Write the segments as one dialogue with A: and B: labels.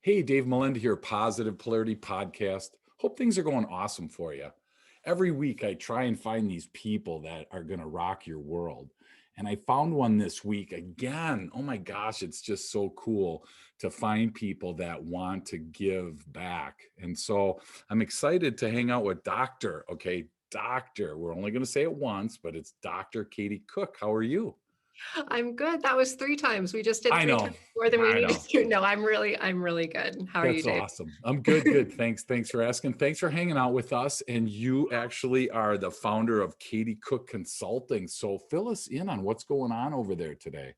A: Hey, Dave Melinda here, Positive Polarity Podcast. Hope things are going awesome for you. Every week, I try and find these people that are going to rock your world. And I found one this week again. Oh my gosh, it's just so cool to find people that want to give back. And so I'm excited to hang out with Doctor. We're only going to say it once, but it's Dr. Katy Cook. How are you?
B: I'm good. That was three times. We just did
A: I
B: three times
A: know.
B: more than we
A: I
B: needed
A: know.
B: to. No, I'm really good. How are you,
A: That's
B: Dave?
A: awesome. I'm good, good. Thanks for asking. Thanks for hanging out with us. And you actually are the founder of Katy Cook Consulting. So fill us in on what's going on over there today.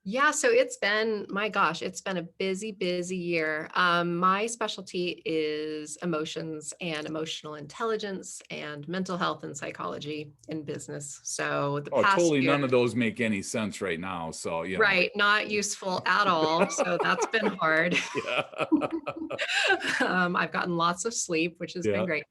B: Yeah, so it's been, my gosh, it's been a busy, busy year. My specialty is emotions and emotional intelligence and mental health and psychology in business. So the
A: Oh,
B: past
A: totally
B: year,
A: none of those make any sense right now. So.
B: right, not useful at all. So that's been hard.
A: Yeah.
B: I've gotten lots of sleep, which has been
A: Yeah.
B: great.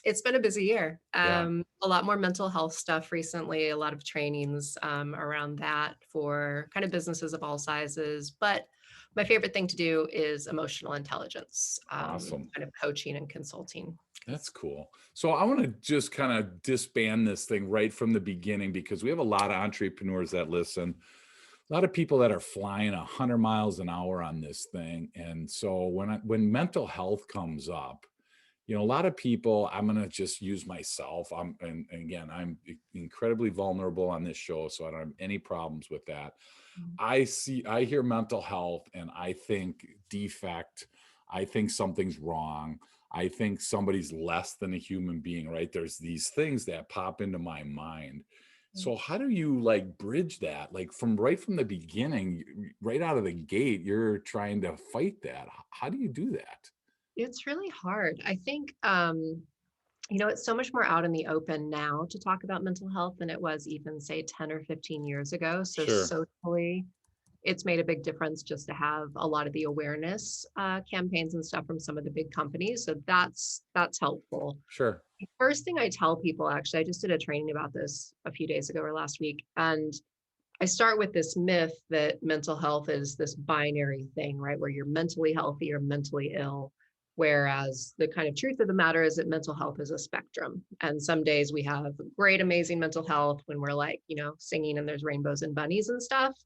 B: It's been a busy year.
A: Yeah.
B: A lot more mental health stuff recently, a lot of trainings around that for kind of businesses of all sizes. But my favorite thing to do is emotional intelligence,
A: Awesome.
B: kind of coaching and consulting.
A: That's
B: 'Cause-
A: cool. So I want to just kind of disband this thing right from the beginning because we have a lot of entrepreneurs that listen, a lot of people that are flying 100 miles an hour on this thing. And so when mental health comes up, a lot of people, I'm going to just use myself. And again, I'm incredibly vulnerable on this show, so I don't have any problems with that. I hear mental health and I think defect. I think something's wrong. I think somebody's less than a human being, right? There's these things that pop into my mind. So how do you like bridge that? Like from the beginning, right out of the gate, you're trying to fight that. How do you do that?
B: It's really hard. I think, it's so much more out in the open now to talk about mental health than it was even, say, 10 or 15 years ago. So
A: Sure.
B: socially, it's made a big difference just to have a lot of the awareness campaigns and stuff from some of the big companies. So that's helpful.
A: Sure.
B: First thing I tell people, actually, I just did a training about this a few days ago or last week, and I start with this myth that mental health is this binary thing, right? Where you're mentally healthy or mentally ill. Whereas the kind of truth of the matter is that mental health is a spectrum. And some days we have great, amazing mental health when we're like, singing and there's rainbows and bunnies and stuff.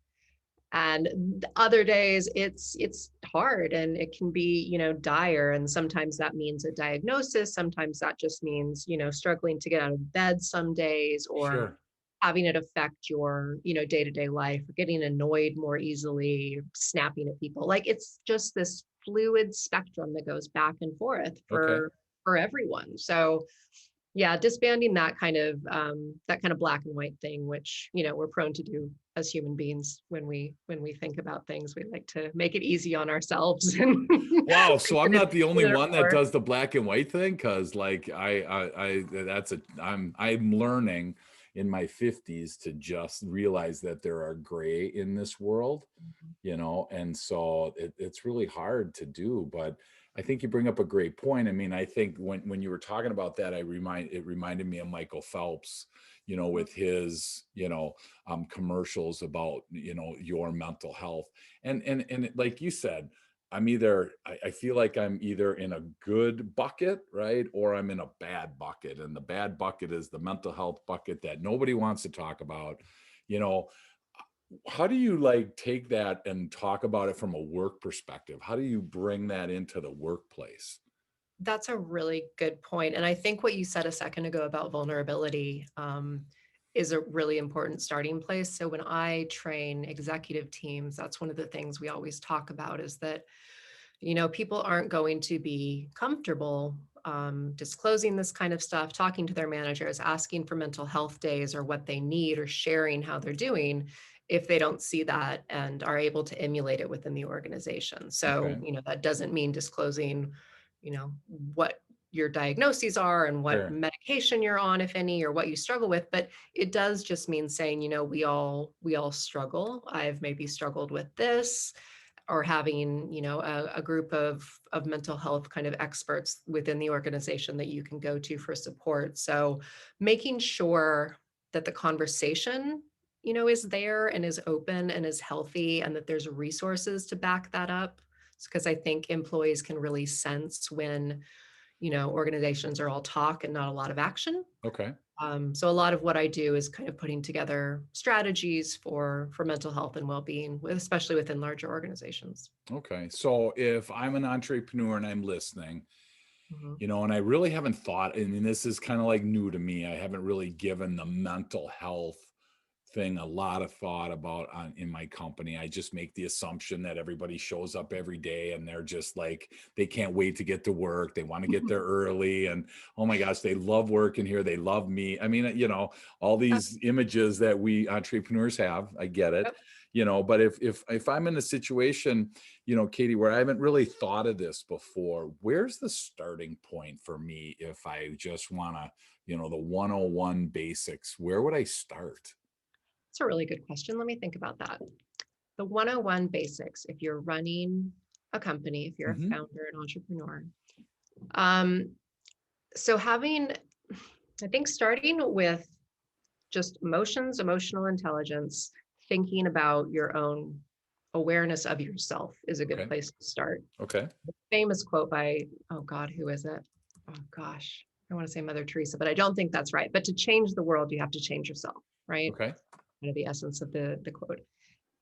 B: And other days it's hard and it can be, dire. And sometimes that means a diagnosis. Sometimes that just means, struggling to get out of bed some days, or
A: Sure.
B: having it affect your, day-to-day life, or getting annoyed more easily, snapping at people. Like it's just this fluid spectrum that goes back and forth
A: Okay.
B: for everyone. So yeah, disbanding that kind of black and white thing, which, we're prone to do as human beings when we think about things. We like to make it easy on ourselves and
A: Wow.
B: think
A: So I'm
B: that
A: not
B: it's
A: the only
B: either
A: one that
B: or.
A: does the black and white thing. Cause like I'm learning in my 50s to just realize that there are gray in this world, and so it's really hard to do. But I think you bring up a great point. I mean, I think when you were talking about that, it reminded me of Michael Phelps, with his, commercials about, your mental health. Like you said, I feel like I'm either in a good bucket, right? Or I'm in a bad bucket. And the bad bucket is the mental health bucket that nobody wants to talk about. You know, how do you like take that and talk about it from a work perspective? How do you bring that into the workplace?
B: That's a really good point. And I think what you said a second ago about vulnerability is a really important starting place. So when I train executive teams, that's one of the things we always talk about is that, people aren't going to be comfortable disclosing this kind of stuff, talking to their managers, asking for mental health days or what they need, or sharing how they're doing if they don't see that and are able to emulate it within the organization. So,
A: Okay.
B: that doesn't mean disclosing, what your diagnoses are and what
A: Sure.
B: medication you're on, if any, or what you struggle with. But it does just mean saying, we all struggle. I've maybe struggled with this, or having, a group of mental health kind of experts within the organization that you can go to for support. So making sure that the conversation, is there and is open and is healthy, and that there's resources to back that up. because I think employees can really sense when, organizations are all talk and not a lot of action.
A: Okay.
B: So a lot of what I do is kind of putting together strategies for mental health and well-being, especially within larger organizations.
A: Okay. So if I'm an entrepreneur and I'm listening,
B: Mhm.
A: and I really haven't thought, I mean, this is kind of like new to me. I haven't really given the mental health thing a lot of thought about in my company. I just make the assumption that everybody shows up every day and they're just like, they can't wait to get to work. They want to get there early. And oh my gosh, they love working here. They love me. I mean, all
B: Yep,
A: these images that we entrepreneurs have, I get it.
B: yep.
A: But if I'm in a situation, Katie, where I haven't really thought of this before, where's the starting point for me if I just want to, the 101 basics, where would I start?
B: It's a really good question. Let me think about that. The 101 basics, if you're running a company, if you're a
A: Mhm.
B: founder, an entrepreneur. Um, so I think starting with just emotions, emotional intelligence, thinking about your own awareness of yourself is a good
A: Okay.
B: place to start.
A: Okay.
B: Famous quote by, oh God, who is it? Oh gosh, I want to say Mother Teresa, but I don't think that's right. But to change the world, you have to change yourself, right?
A: Okay.
B: Kind of the essence of the quote.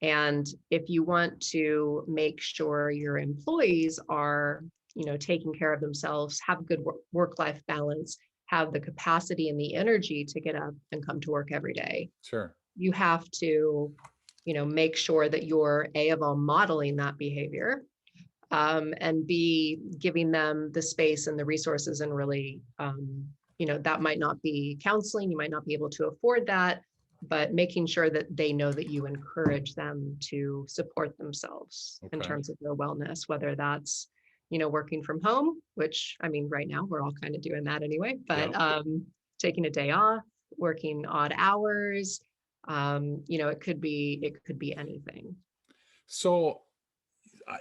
B: And if you want to make sure your employees are, taking care of themselves, have good work-life balance, have the capacity and the energy to get up and come to work every day,
A: Sure.
B: you have to, make sure that you're A, of all modeling that behavior, and B, giving them the space and the resources and really, that might not be counseling, you might not be able to afford that, but making sure that they know that you encourage them to support themselves in
A: Okay.
B: terms of their wellness, whether that's, working from home, which I mean, right now we're all kind of doing that anyway, but
A: Yeah.
B: taking a day off, working odd hours, it could be anything.
A: So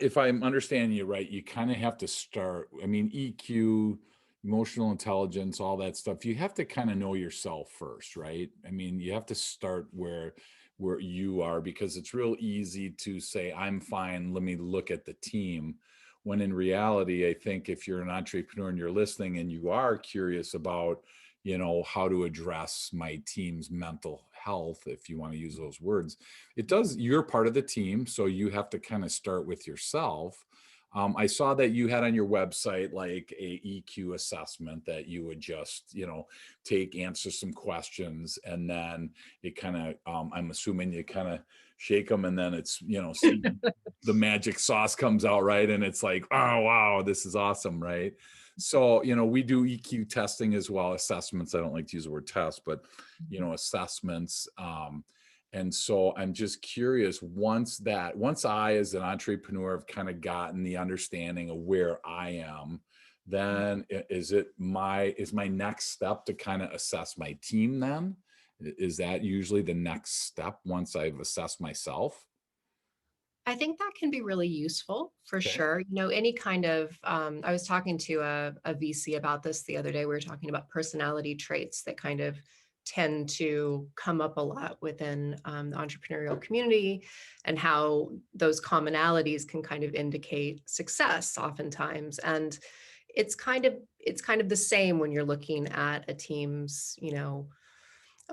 A: if I'm understanding you right, you kind of have to start. I mean, EQ, emotional intelligence, all that stuff. You have to kind of know yourself first, right? I mean, you have to start where you are because it's real easy to say, I'm fine. Let me look at the team. When in reality, I think if you're an entrepreneur and you're listening and you are curious about, how to address my team's mental health, if you want to use those words, you're part of the team, so you have to kind of start with yourself. I saw that you had on your website like a EQ assessment that you would just, answer some questions, and then it kind of, I'm assuming you kind of shake them, and then it's, the magic sauce comes out, right? And it's like, oh wow, this is awesome, right? So, we do EQ testing as well, assessments. I don't like to use the word test, but assessments. And so I'm just curious, once I, as an entrepreneur, have kind of gotten the understanding of where I am, then is my next step to kind of assess my team then? Is that usually the next step once I've assessed myself?
B: I think that can be really useful for
A: Okay.
B: sure. Any kind of, I was talking to a VC about this the other day. We were talking about personality traits that kind of tend to come up a lot within the entrepreneurial community and how those commonalities can kind of indicate success oftentimes. And it's kind of the same when you're looking at a team's,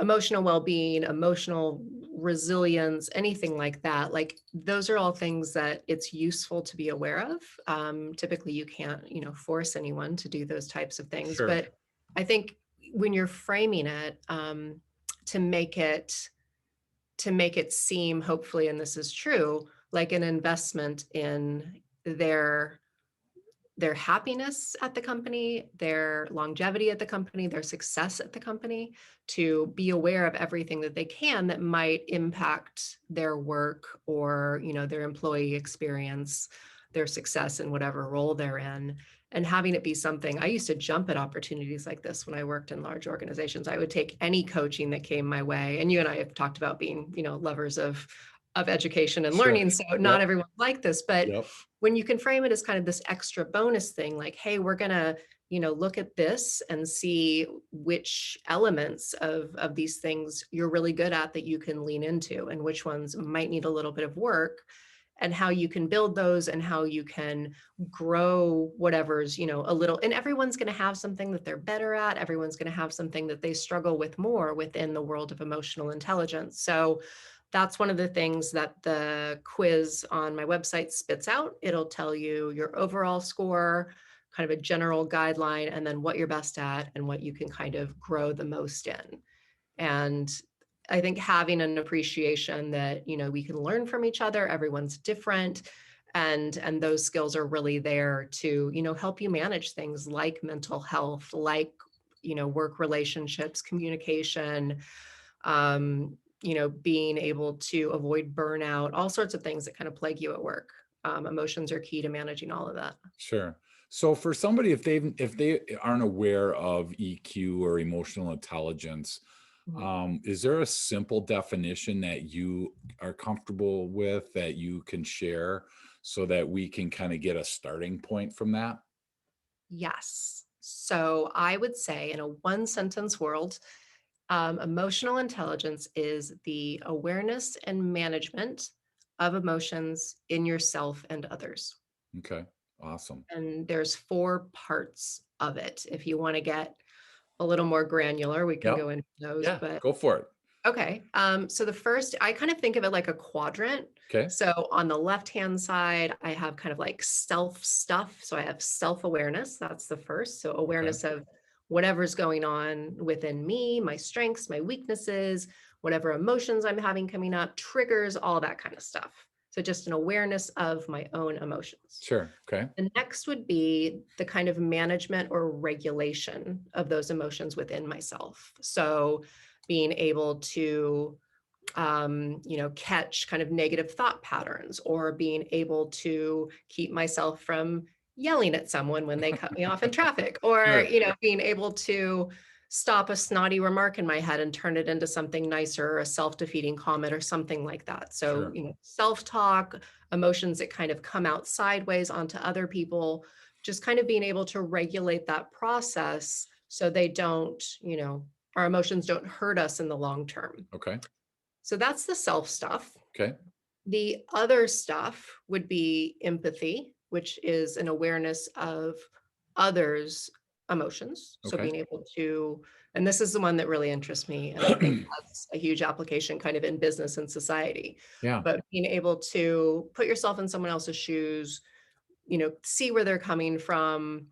B: emotional well-being, emotional resilience, anything like that. Like those are all things that it's useful to be aware of. Typically you can't, force anyone to do those types of things,
A: Sure.
B: but I think when you're framing it, to make it to make it seem, hopefully, and this is true, like an investment in their happiness at the company, their longevity at the company, their success at the company, to be aware of everything that they can that might impact their work or, their employee experience, their success in whatever role they're in. And having it be something, I used to jump at opportunities like this when I worked in large organizations. I would take any coaching that came my way. And you and I have talked about being, lovers of education and
A: Sure.
B: learning. So not
A: Yep.
B: everyone like this, but
A: Yep.
B: when you can frame it as kind of this extra bonus thing, like, hey, we're gonna, look at this and see which elements of these things you're really good at that you can lean into and which ones might need a little bit of work. and how you can build those and how you can grow whatever's, a little, and everyone's going to have something that they're better at. Everyone's going to have something that they struggle with more within the world of emotional intelligence. So that's one of the things that the quiz on my website spits out. It'll tell you your overall score, kind of a general guideline, and then what you're best at and what you can kind of grow the most in. And I think having an appreciation that, we can learn from each other, everyone's different, and those skills are really there to, help you manage things like mental health, like, work relationships, communication, being able to avoid burnout, all sorts of things that kind of plague you at work. Emotions are key to managing all of that.
A: Sure. So for somebody, if they aren't aware of EQ or emotional intelligence,
B: Mhm.
A: is there a simple definition that you are comfortable with that you can share so that we can kind of get a starting point from that?
B: Yes. So I would say in a one sentence world, emotional intelligence is the awareness and management of emotions in yourself and others.
A: Okay. Awesome.
B: And there's four parts of it. If you want to get a little more granular, we can
A: Yep.
B: go into those.
A: Yeah.
B: But
A: Go for it.
B: okay. So the first, I kind of think of it like a quadrant.
A: Okay.
B: So on the left-hand side, I have kind of like self stuff. So I have self-awareness. That's the first. So
A: Okay.
B: awareness of whatever's going on within me, my strengths, my weaknesses, whatever emotions I'm having coming up, triggers, all that kind of stuff. So just an awareness of my own emotions.
A: Sure. Okay.
B: The next would be the kind of management or regulation of those emotions within myself. So being able to catch kind of negative thought patterns, or being able to keep myself from yelling at someone when they cut me off in traffic, or,
A: Sure.
B: being able to stop a snotty remark in my head and turn it into something nicer, or a self-defeating comment or something like that. So,
A: Sure.
B: self-talk, emotions that kind of come out sideways onto other people, just kind of being able to regulate that process so they don't, our emotions don't hurt us in the long term.
A: Okay.
B: So that's the self stuff.
A: Okay.
B: The other stuff would be empathy, which is an awareness of others' emotions. So
A: Okay.
B: being able to, and this is the one that really interests me, and I think has a huge application kind of in business and society,
A: Yeah.
B: but being able to put yourself in someone else's shoes, see where they're coming from,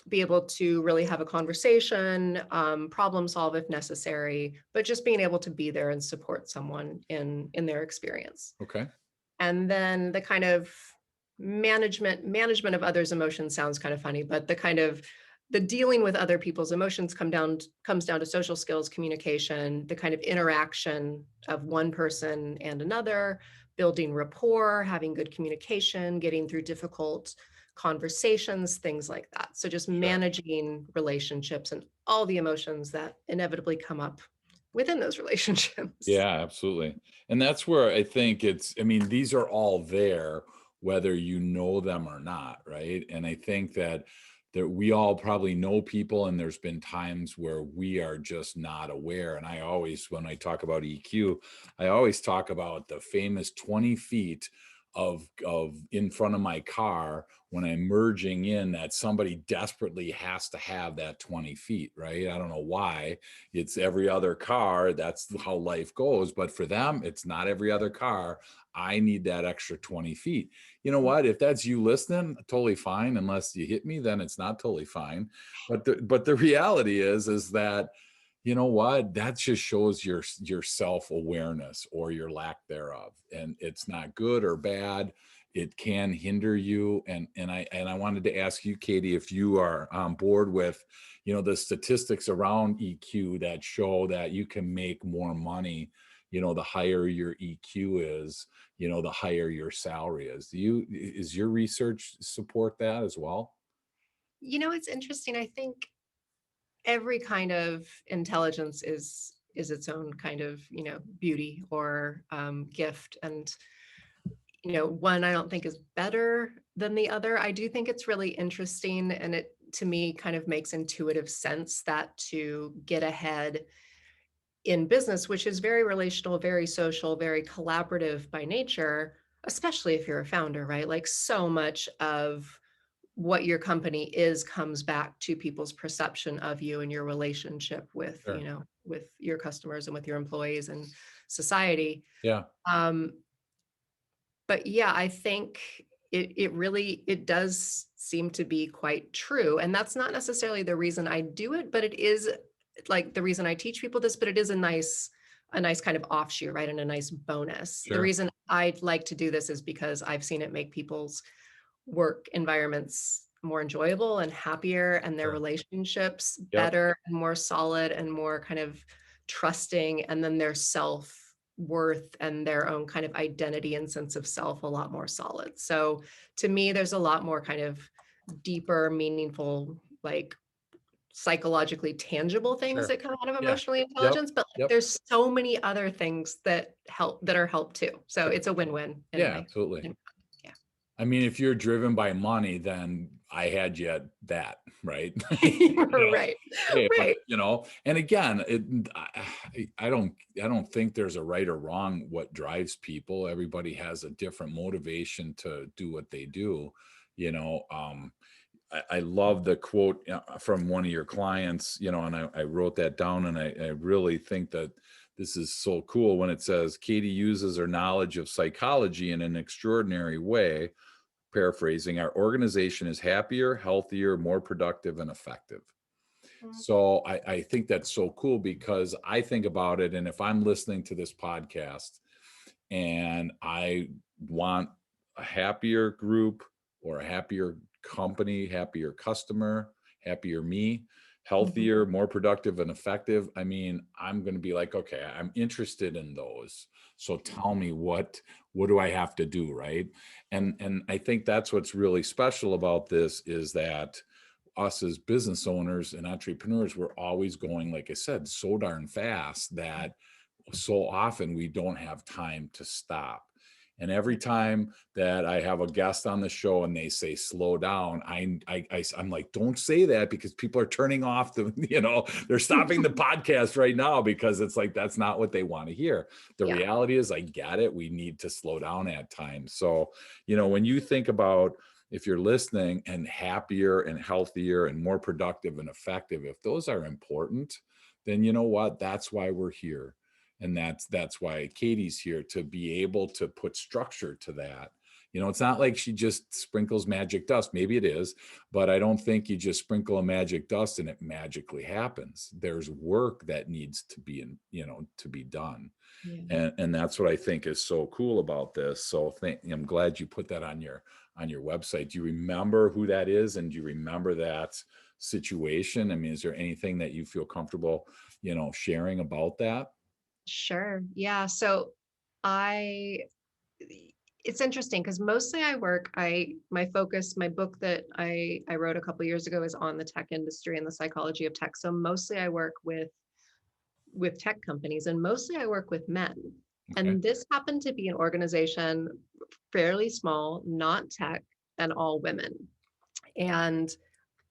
B: be able to really have a conversation, problem solve if necessary, but just being able to be there and support someone in their experience.
A: Okay.
B: And then the kind of management of others' emotions sounds kind of funny, but the dealing with other people's emotions comes down to social skills, communication, the kind of interaction of one person and another, building rapport, having good communication, getting through difficult conversations, things like that. So just
A: Sure.
B: managing relationships and all the emotions that inevitably come up within those relationships.
A: Yeah, absolutely. And that's where I think I mean, these are all there, whether you know them or not, right? And I think that we all probably know people, and there's been times where we are just not aware. And I always, when I talk about EQ, I always talk about the famous 20 feet of in front of my car when I'm merging in, that somebody desperately has to have that 20 feet, right? I don't know why. It's every other car. That's how life goes. But for them, it's not every other car. I need that extra 20 feet. You know what? If that's you listening, totally fine. Unless you hit me, then it's not totally fine. But the reality is that, you know what, that just shows your self-awareness or your lack thereof, and it's not good or bad. It can hinder you. And I wanted to ask you, Katie, if you are on board with, the statistics around EQ that show that you can make more money, the higher your EQ is, the higher your salary is. Is your research support that as well?
B: It's interesting. I think every kind of intelligence is its own kind of, beauty or gift. And, one I don't think is better than the other. I do think it's really interesting, and it to me kind of makes intuitive sense that to get ahead in business, which is very relational, very social, very collaborative by nature, especially if you're a founder, right? Like so much of what your company is comes back to people's perception of you and your relationship with,
A: Sure.
B: with your customers and with your employees and society.
A: Yeah.
B: Um, but yeah, I think it really it does seem to be quite true. And that's not necessarily the reason I do it, but it is like the reason I teach people this, but it is a nice kind of offshoot, right? And a nice bonus. The
A: Sure.
B: reason I'd like to do this is because I've seen it make people's work environments more enjoyable and happier and their
A: Sure.
B: relationships
A: Yep.
B: better and more solid and more kind of trusting, and then their self worth and their own kind of identity and sense of self a lot more solid. So to me, there's a lot more kind of deeper, meaningful, like psychologically tangible things
A: Sure.
B: that come out of
A: Yeah.
B: emotionally
A: Yep.
B: intelligence, but like
A: Yep.
B: there's so many other things that are help too. So
A: Sure.
B: it's a win-win in
A: Yeah,
B: my
A: absolutely.
B: in- yeah.
A: I mean, if you're driven by money, then I had you at that, right?
B: Right.
A: Hey, but
B: Right.
A: and again, I don't think there's a right or wrong what drives people. Everybody has a different motivation to do what they do. You know, I love the quote from one of your clients, and I wrote that down, and I really think that this is so cool when it says Katie uses her knowledge of psychology in an extraordinary way. Paraphrasing, our organization is happier, healthier, more productive, and effective.
B: Mm.
A: So I think that's so cool because I think about it. And if I'm listening to this podcast and I want a happier group or a happier company, happier customer, happier me,
B: Mhm.
A: healthier, more productive and effective, I mean, I'm going to be like, okay, I'm interested in those. So tell me what do I have to do, right? And I think that's what's really special about this is that us as business owners and entrepreneurs, we're always going, like I said, so darn fast that so often we don't have time to stop. And every
B: Yeah.
A: time that I have a guest on the show and they say slow down, I'm like, don't say that because people are turning off the, they're stopping the podcast right now because it's like that's not what they want to hear. The
B: Yeah.
A: reality is, I get it. We need to slow down at times. So, when you think about if you're listening and happier and healthier and more productive and effective, if those are important, then you know what? That's why we're here. And that's why Katie's here to be able to put structure to that. It's not like she just sprinkles magic dust. Maybe it is, but I don't think you just sprinkle a magic dust and it magically happens. There's work that needs to be to be done.
B: Yeah.
A: And that's what I think is so cool about this. So I'm glad you put that on your website. Do you remember who that is? And do you remember that situation? I mean, is there anything that you feel comfortable, sharing about that?
B: Sure. Yeah. So I it's interesting because mostly my focus, my book that I wrote a couple years ago is on the tech industry and the psychology of tech. So mostly I work with tech companies and mostly I work with men.
A: Okay.
B: And this happened to be an organization fairly small, not tech, and all women. And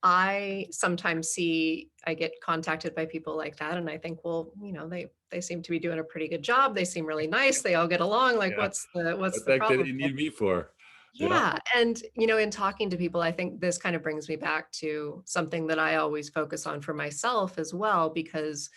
B: I sometimes I get contacted by people like that, and I think, well, they seem to be doing a pretty good job. They seem really nice. They all get along. Like,
A: Yeah.
B: what's
A: What
B: the
A: the heck did
B: problem
A: you
B: here?
A: need me for? Yeah.
B: Yeah. And, in talking to people, I think this kind of brings me back to something that I always focus on for myself as well, because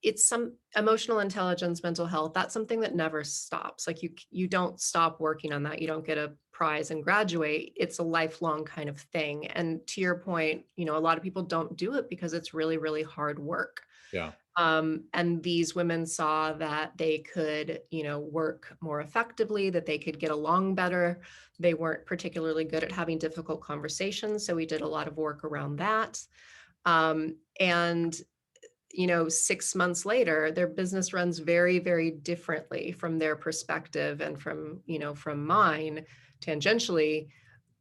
B: it's some emotional intelligence, mental health. That's something that never stops. Like you don't stop working on that. You don't get a prize and graduate. It's a lifelong kind of thing. And to your point, a lot of people don't do it because it's really, really hard work.
A: Yeah.
B: And these women saw that they could, work more effectively, that they could get along better. They weren't particularly good at having difficult conversations. So we did a lot of work around that. And 6 months later, their business runs very, very differently from their perspective and from mine tangentially,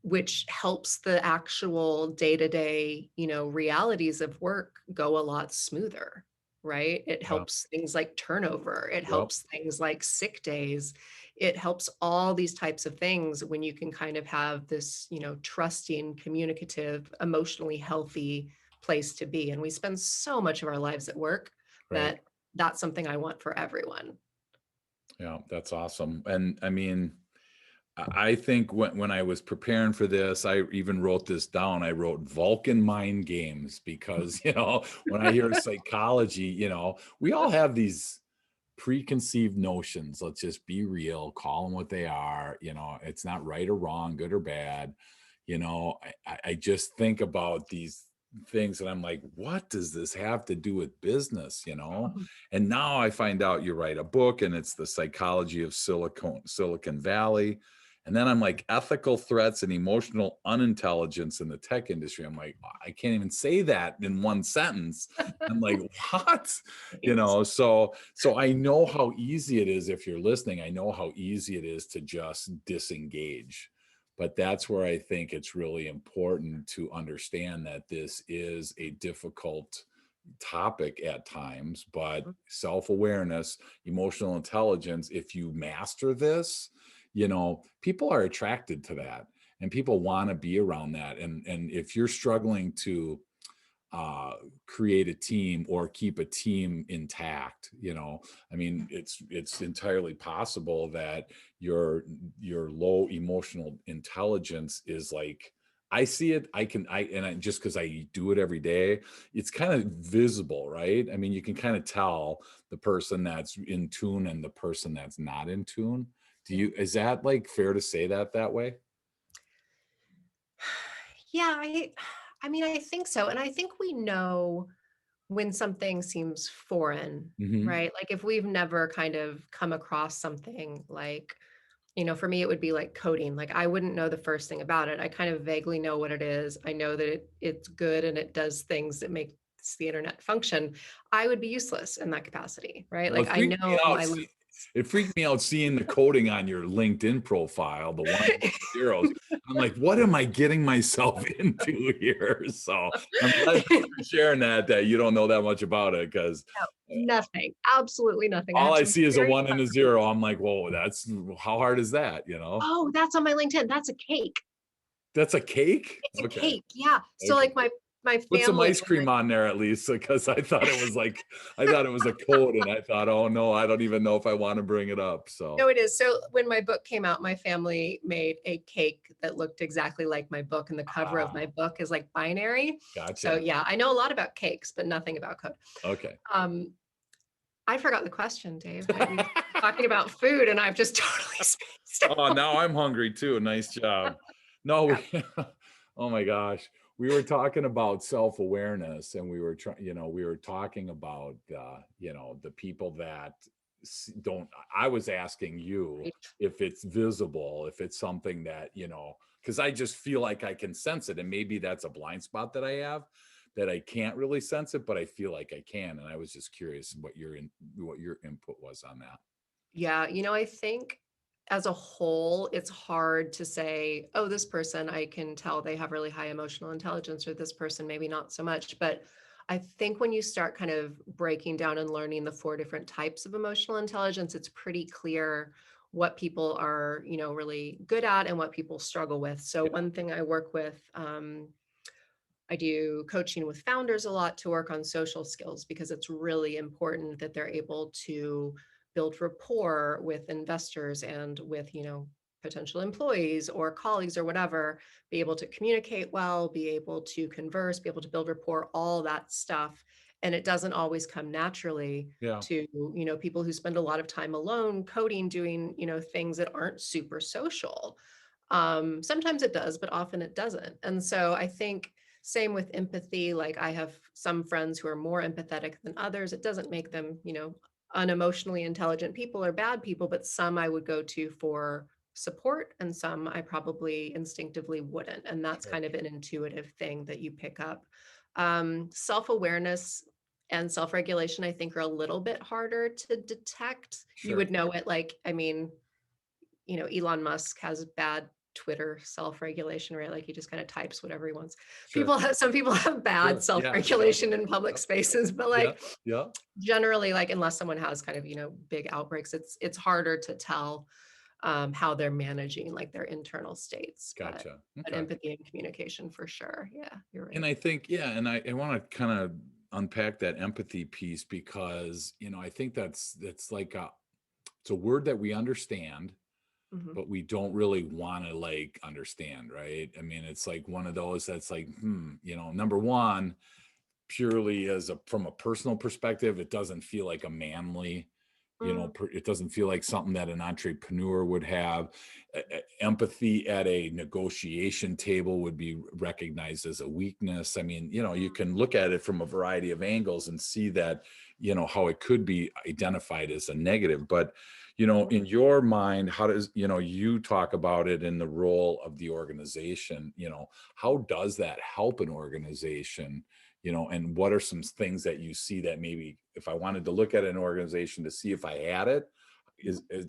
B: which helps the actual day-to-day, realities of work go a lot smoother, right? It
A: Yeah.
B: helps things like turnover. It
A: Yep.
B: helps things like sick days. It helps all these types of things when you can kind of have this, trusting, communicative, emotionally healthy place to be. And we spend so much of our lives at work
A: Right.
B: that that's something I want for everyone.
A: Yeah. That's awesome. And I mean, I think when I was preparing for this, I even wrote this down. I wrote Vulcan mind games because, when I hear psychology, we all have these preconceived notions. Let's just be real, call them what they are. It's not right or wrong, good or bad. I just think about these things and I'm like, what does this have to do with business? And now I find out you write a book and it's the psychology of Silicon Valley. And then I'm like, ethical threats and emotional unintelligence in the tech industry. I'm like, I can't even say that in one sentence. I'm like, what? So I know how easy it is. If you're listening, I know how easy it is to just disengage. But that's where I think it's really important to understand that this is a difficult topic at times, but self-awareness, emotional intelligence, if you master this, people are attracted to that and people want to be around that. And if you're struggling to create a team or keep a team intact, I mean, it's entirely possible that your low emotional intelligence is like, I see it, just because I do it every day, it's kind of visible, right? I mean, you can kind of tell the person that's in tune and the person that's not in tune. Is that like fair to say that way?
B: Yeah, I mean, I think so. And I think we know when something seems foreign,
A: Hmm.
B: right? Like if we've never kind of come across something like, for me, it would be like coding. Like I wouldn't know the first thing about it. I kind of vaguely know what it is. I know that it's good and it does things that makes the internet function. I would be useless in that capacity, right?
A: Well,
B: Like
A: it
B: I
A: freaked me
B: know
A: out.
B: my limits.
A: It freaked me out seeing the coding on your LinkedIn profile, the ones and zeros. I'm like, what am I getting myself into here? So I'm glad you're sharing that you don't know that much about it because
B: Nothing, absolutely nothing. I
A: all
B: have
A: I
B: some
A: see is a
B: very
A: one and a
B: clever
A: zero.
B: people.
A: I'm like, whoa, how hard is that?
B: Oh, that's on my LinkedIn. That's a cake.
A: That's a cake?
B: It's a
A: Okay.
B: cake. Yeah. So
A: Okay.
B: like my
A: Put some
B: family,
A: ice cream on there at least because I thought it was a code and I thought, oh no, I don't even know if I want to bring it up. So
B: no, it is. So when my book came out, my family made a cake that looked exactly like my book, and the cover of my
A: ah,
B: book is like binary. So
A: gotcha.
B: yeah, I know a lot about cakes, but nothing about code.
A: Okay.
B: Um, I forgot the question, Dave. We were talking about food, and I've just totally spaced
A: Oh,
B: out.
A: now I'm hungry too. Nice job. No,
B: Yeah.
A: oh my gosh. We were talking about self-awareness and we were talking about, the people that don't, I was asking you
B: Right.
A: if it's visible, if it's something that, because I just feel like I can sense it. And maybe that's a blind spot that I have that I can't really sense it, but I feel like I can. And I was just curious what your input was on that.
B: Yeah, I think as a whole, it's hard to say, oh, this person, I can tell they have really high emotional intelligence, or this person, maybe not so much. But I think when you start kind of breaking down and learning the four different types of emotional intelligence, it's pretty clear what people are, really good at and what people struggle with. So
A: Yeah.
B: one thing I work with, I do coaching with founders a lot to work on social skills because it's really important that they're able to build rapport with investors and with, potential employees or colleagues or whatever, be able to communicate well, be able to converse, be able to build rapport, all that stuff. And it doesn't always come naturally
A: Yeah.
B: to, people who spend a lot of time alone coding, doing, things that aren't super social. Sometimes it does, but often it doesn't. And so I think same with empathy. Like I have some friends who are more empathetic than others. It doesn't make them, unemotionally intelligent people or bad people, but some I would go to for support and some I probably instinctively wouldn't. And that's
A: Sure.
B: kind of an intuitive thing that you pick up. Self-awareness and self-regulation, I think, are a little bit harder to detect. You
A: Sure.
B: would know it, like, I mean, Elon Musk has bad Twitter self-regulation, right? Like he just kind of types whatever he wants.
A: Sure.
B: Some people have bad
A: Sure. Yeah. Yeah.
B: self-regulation in public
A: Yep.
B: spaces, but
A: Yeah.
B: like
A: Yeah.
B: generally, like unless someone has kind of, big outbreaks, it's harder to tell how they're managing like their internal states.
A: Gotcha.
B: But
A: Okay.
B: empathy and communication for sure. Yeah, you're
A: And
B: right.
A: I think, yeah, and I want to kind of unpack that empathy piece because, I think that's like it's a word that we understand,
B: Mhm.
A: but we don't really want to like understand, right? I mean, it's like one of those that's like, number one, purely as a from a personal perspective, it doesn't feel like a manly,
B: Mm,
A: it doesn't feel like something that an entrepreneur would have. Empathy at a negotiation table would be recognized as a weakness. I mean, you can look at it from a variety of angles and see that, how it could be identified as a negative. But,
B: mhm.
A: in your mind, how does, you talk about it in the role of the organization, how does that help an organization? And what are some things that you see that maybe if I wanted to look at an organization to see if I had it,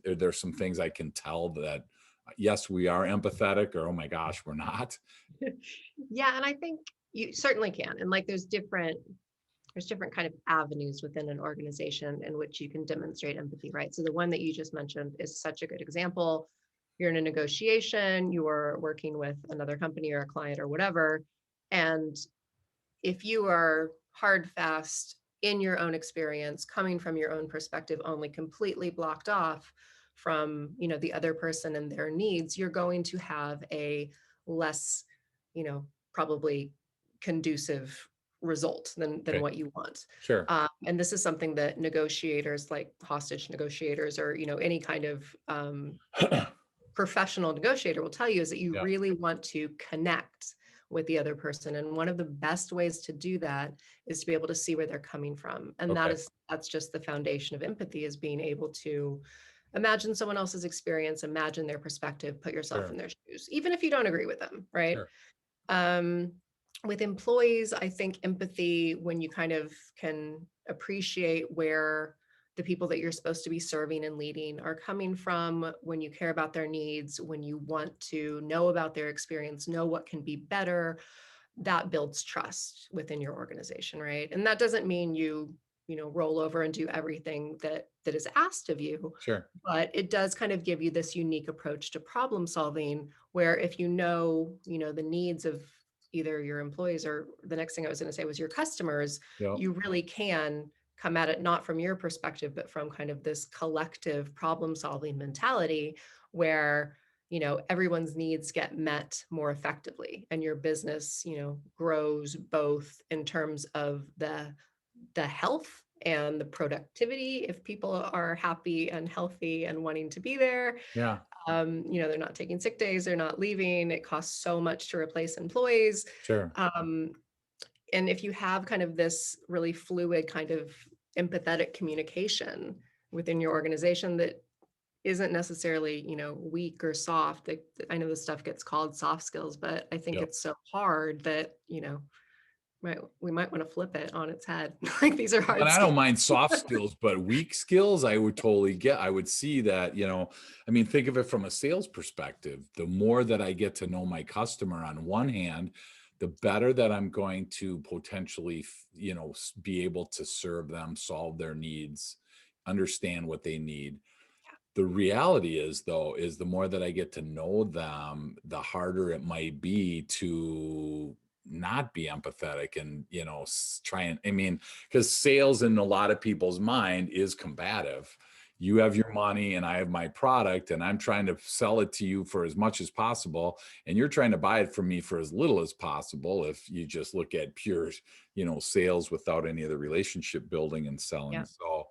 A: are there some things I can tell that yes, we are empathetic, or oh my gosh, we're not?
B: Yeah, and I think you certainly can. And like there's different kind of avenues within an organization in which you can demonstrate empathy, right? So the one that you just mentioned is such a good example. You're in a negotiation, you're working with another company or a client or whatever, and if you are hard fast in your own experience, coming from your own perspective only, completely blocked off from the other person and their needs, you're going to have a less probably conducive result than
A: Okay,
B: what you want.
A: sure.
B: And this is something that negotiators, like hostage negotiators, or any kind of professional negotiator, will tell you, is that you
A: Yeah.
B: really want to connect with the other person. And one of the best ways to do that is to be able to see where they're coming from. And
A: Okay.
B: that's just the foundation of empathy, is being able to imagine someone else's experience, imagine their perspective, put yourself
A: Sure.
B: in their shoes, even if you don't agree with them, right?
A: Sure.
B: Um, with employees, I think empathy, when you kind of can appreciate where the people that you're supposed to be serving and leading are coming from, when you care about their needs, when you want to know about their experience, know what can be better, that builds trust within your organization, right? And that doesn't mean you roll over and do everything that is asked of you,
A: Sure.
B: but it does kind of give you this unique approach to problem solving, where if the needs of either your employees, or the next thing I was going to say was your customers,
A: Yeah.
B: you really can come at it not from your perspective, but from kind of this collective problem solving mentality, where everyone's needs get met more effectively, and your business grows both in terms of the health and the productivity, if people are happy and healthy and wanting to be there.
A: Yeah.
B: They're not taking sick days, they're not leaving, it costs so much to replace employees.
A: Sure.
B: um, and if you have kind of this really fluid kind of empathetic communication within your organization that isn't necessarily weak or soft, I know this stuff gets called soft skills, but I think
A: Yep.
B: it's so hard that we might want to flip it on its head. Like, these are
A: And
B: hard
A: I don't
B: skills.
A: mind soft skills, but weak skills, I would totally get. I would see that, I mean, think of it from a sales perspective. The more that I get to know my customer on one hand, the better that I'm going to potentially, be able to serve them, solve their needs, understand what they need. The reality is, though, is the more that I get to know them, the harder it might be to not be empathetic and, try and, I mean, because sales in a lot of people's mind is combative. You have your money and I have my product, and I'm trying to sell it to you for as much as possible. And you're trying to buy it from me for as little as possible. If you just look at pure, sales without any of the relationship building and selling.
B: Yeah.
A: So,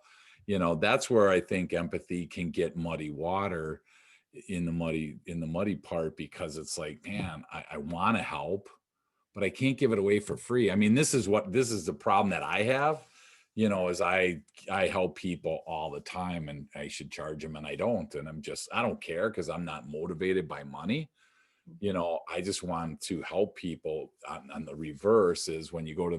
A: that's where I think empathy can get muddy water in the muddy part, because it's like, man, I want to help, but I can't give it away for free. I mean, this is the problem that I have, is I help people all the time, and I should charge them, and I don't. And I don't care, because I'm not motivated by money. I just want to help people. On the reverse is when you go to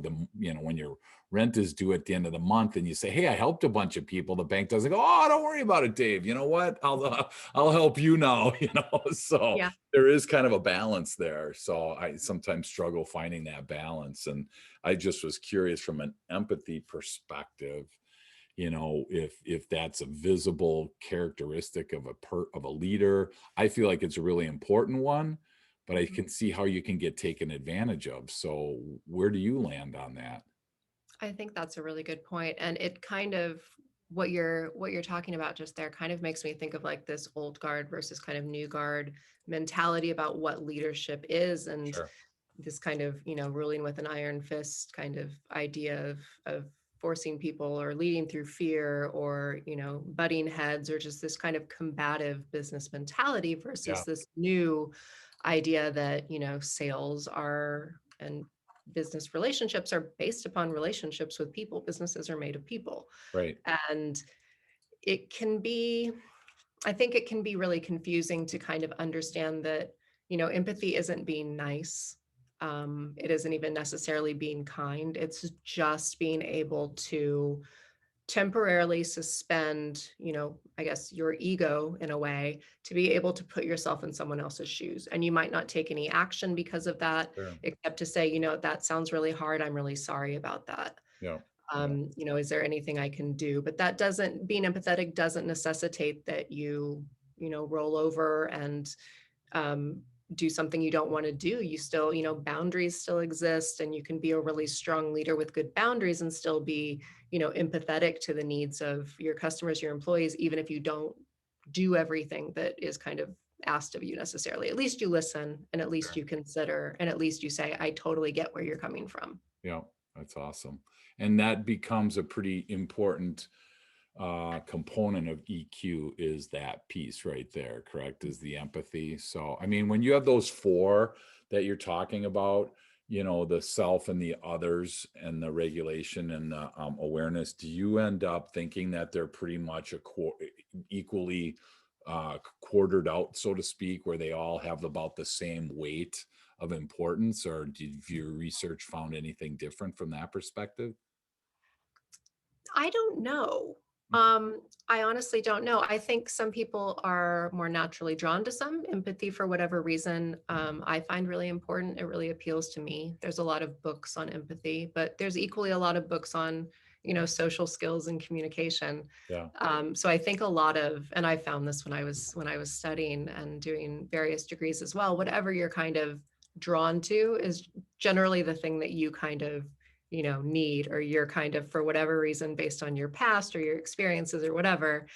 A: when your rent is due at the end of the month, and you say, hey, I helped a bunch of people. The bank doesn't go, oh, don't worry about it, Dave. You know what? I'll help you now. So
B: Yeah.
A: there is kind of a balance there. So I sometimes struggle finding that balance. And I just was curious from an empathy perspective, if that's a visible characteristic of a leader. I feel like it's a really important one, but I
B: Mhm.
A: can see how you can get taken advantage of. So where do you land on that?
B: I think that's a really good point. And it kind of what you're talking about just there kind of makes me think of like this old guard versus kind of new guard mentality about what leadership is, and
A: Sure.
B: this kind of, ruling with an iron fist kind of idea of forcing people or leading through fear, or, butting heads, or just this kind of combative business mentality
A: Yeah.
B: versus this new idea that, sales are, and business relationships are based upon relationships with people. Businesses are made of people.
A: Right.
B: And it can be, I think it can be really confusing to kind of understand that, empathy isn't being nice. It isn't even necessarily being kind. It's just being able to temporarily suspend, I guess your ego in a way, to be able to put yourself in someone else's shoes. And you might not take any action because of that,
A: Sure.
B: except to say, that sounds really hard. I'm really sorry about that.
A: Yeah. Yeah.
B: Is there anything I can do? But that doesn't, being empathetic doesn't necessitate that you, roll over and um, do something you don't want to do. You still, boundaries still exist, and you can be a really strong leader with good boundaries and still be, empathetic to the needs of your customers, your employees, even if you don't do everything that is kind of asked of you necessarily. At least you listen, and at least
A: Sure.
B: you consider, and at least you say, I totally get where you're coming from.
A: Yeah. That's awesome. And that becomes a pretty important component of EQ, is that piece right there, correct? Is the empathy. So, I mean, when you have those four that you're talking about, the self and the others and the regulation and the awareness, do you end up thinking that they're pretty much equally quartered out, so to speak, where they all have about the same weight of importance, or did your research found anything different from that perspective?
B: I don't know.
A: Okay.
B: I honestly don't know. I think some people are more naturally drawn to some empathy for whatever reason. I find really important. It really appeals to me. There's a lot of books on empathy, but there's equally a lot of books on, social skills and communication.
A: Yeah.
B: So I think a lot of, and I found this when I was studying and doing various degrees as well. Whatever you're kind of drawn to is generally the thing that you kind of need, or you're kind of, for whatever reason, based on your past or your experiences or whatever,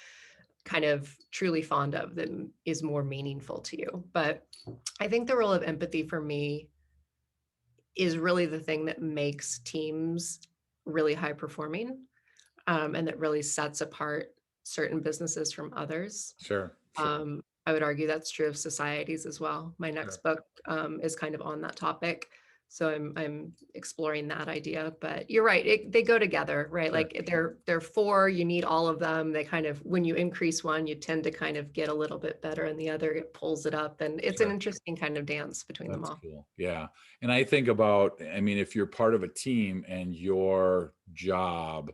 B: kind of truly fond of, that is more meaningful to you. But I think the role of empathy for me is really the thing that makes teams really high performing, and that really sets apart certain businesses from others.
A: Sure. Sure.
B: I would argue that's true of societies as well. My next
A: Sure.
B: book is kind of on that topic. So I'm exploring that idea, but you're right. They go together, right?
A: Sure.
B: Like they're four, you need all of them. They kind of, when you increase one, you tend to kind of get a little bit better, and the other, it pulls it up. And it's an
A: Sure.
B: interesting kind of dance between them
A: That's
B: all.
A: cool. Yeah. And I think about, I mean, if you're part of a team and your job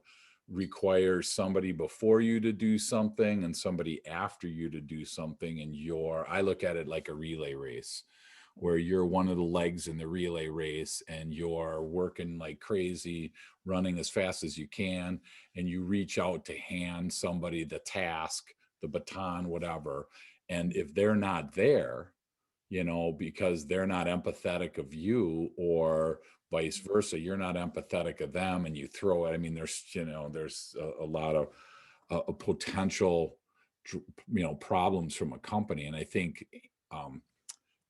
A: requires somebody before you to do something and somebody after you to do something, and I look at it like a relay race, where you're one of the legs in the relay race and you're working like crazy, running as fast as you can, and you reach out to hand somebody the task, the baton, whatever. And if they're not there, because they're not empathetic of you, or vice versa, you're not empathetic of them, and you throw it. I mean, there's a lot of potential, problems from a company. And I think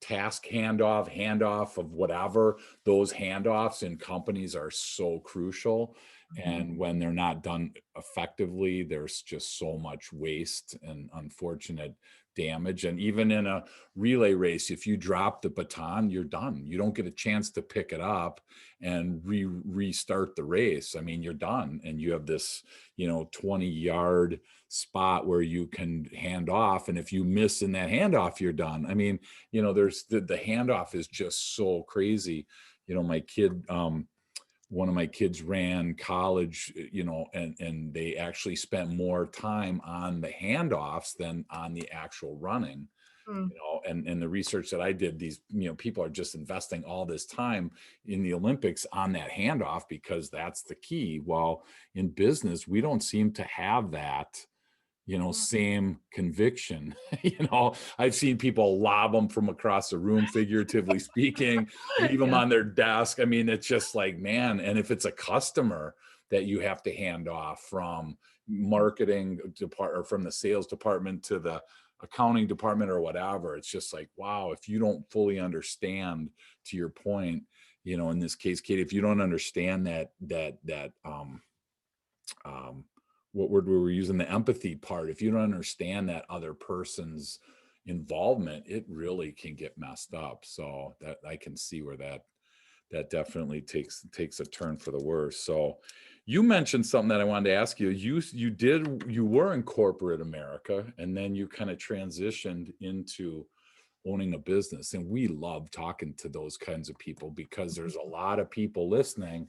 A: task handoff of whatever, those handoffs in companies are so crucial. And when they're not done effectively, there's just so much waste and unfortunate damage. And even in a relay race, if you drop the baton, you're done. You don't get a chance to pick it up and restart the race. I mean, you're done, and you have this 20-yard spot where you can hand off, and if you miss in that handoff, you're done. I mean, there's the handoff is just so crazy. My kid, one of my kids ran college, and they actually spent more time on the handoffs than on the actual running.
B: Mm.
A: And the research that I did, these, people are just investing all this time in the Olympics on that handoff, because that's the key. Well, in business, we don't seem to have that,
B: Mm.
A: same conviction. I've seen people lob them from across the room, figuratively speaking, leave them
B: Yeah.
A: on their desk. I mean, it's just like, man, and if it's a customer that you have to hand off from marketing department or from the sales department to the accounting department or whatever, it's just like, wow, if you don't fully understand, to your point, in this case, Katie, if you don't understand um, what word were we using, the empathy part, if you don't understand that other person's involvement, it really can get messed up. So that I can see where that definitely takes a turn for the worse. So you mentioned something that I wanted to ask you. You were in corporate America, and then you kind of transitioned into owning a business. And we love talking to those kinds of people because there's a lot of people listening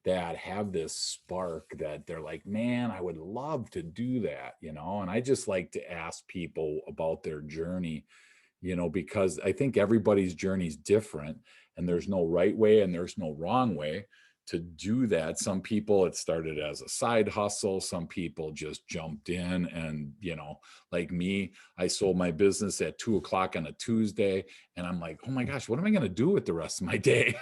A: that have this spark that they're like, man, I would love to do that, and I just like to ask people about their journey, because I think everybody's journey is different, and there's no right way and there's no wrong way to do that. Some people, it started as a side hustle. Some people just jumped in and, like me, I sold my business at 2 o'clock on a Tuesday, and I'm like, oh my gosh, what am I going to do with the rest of my day?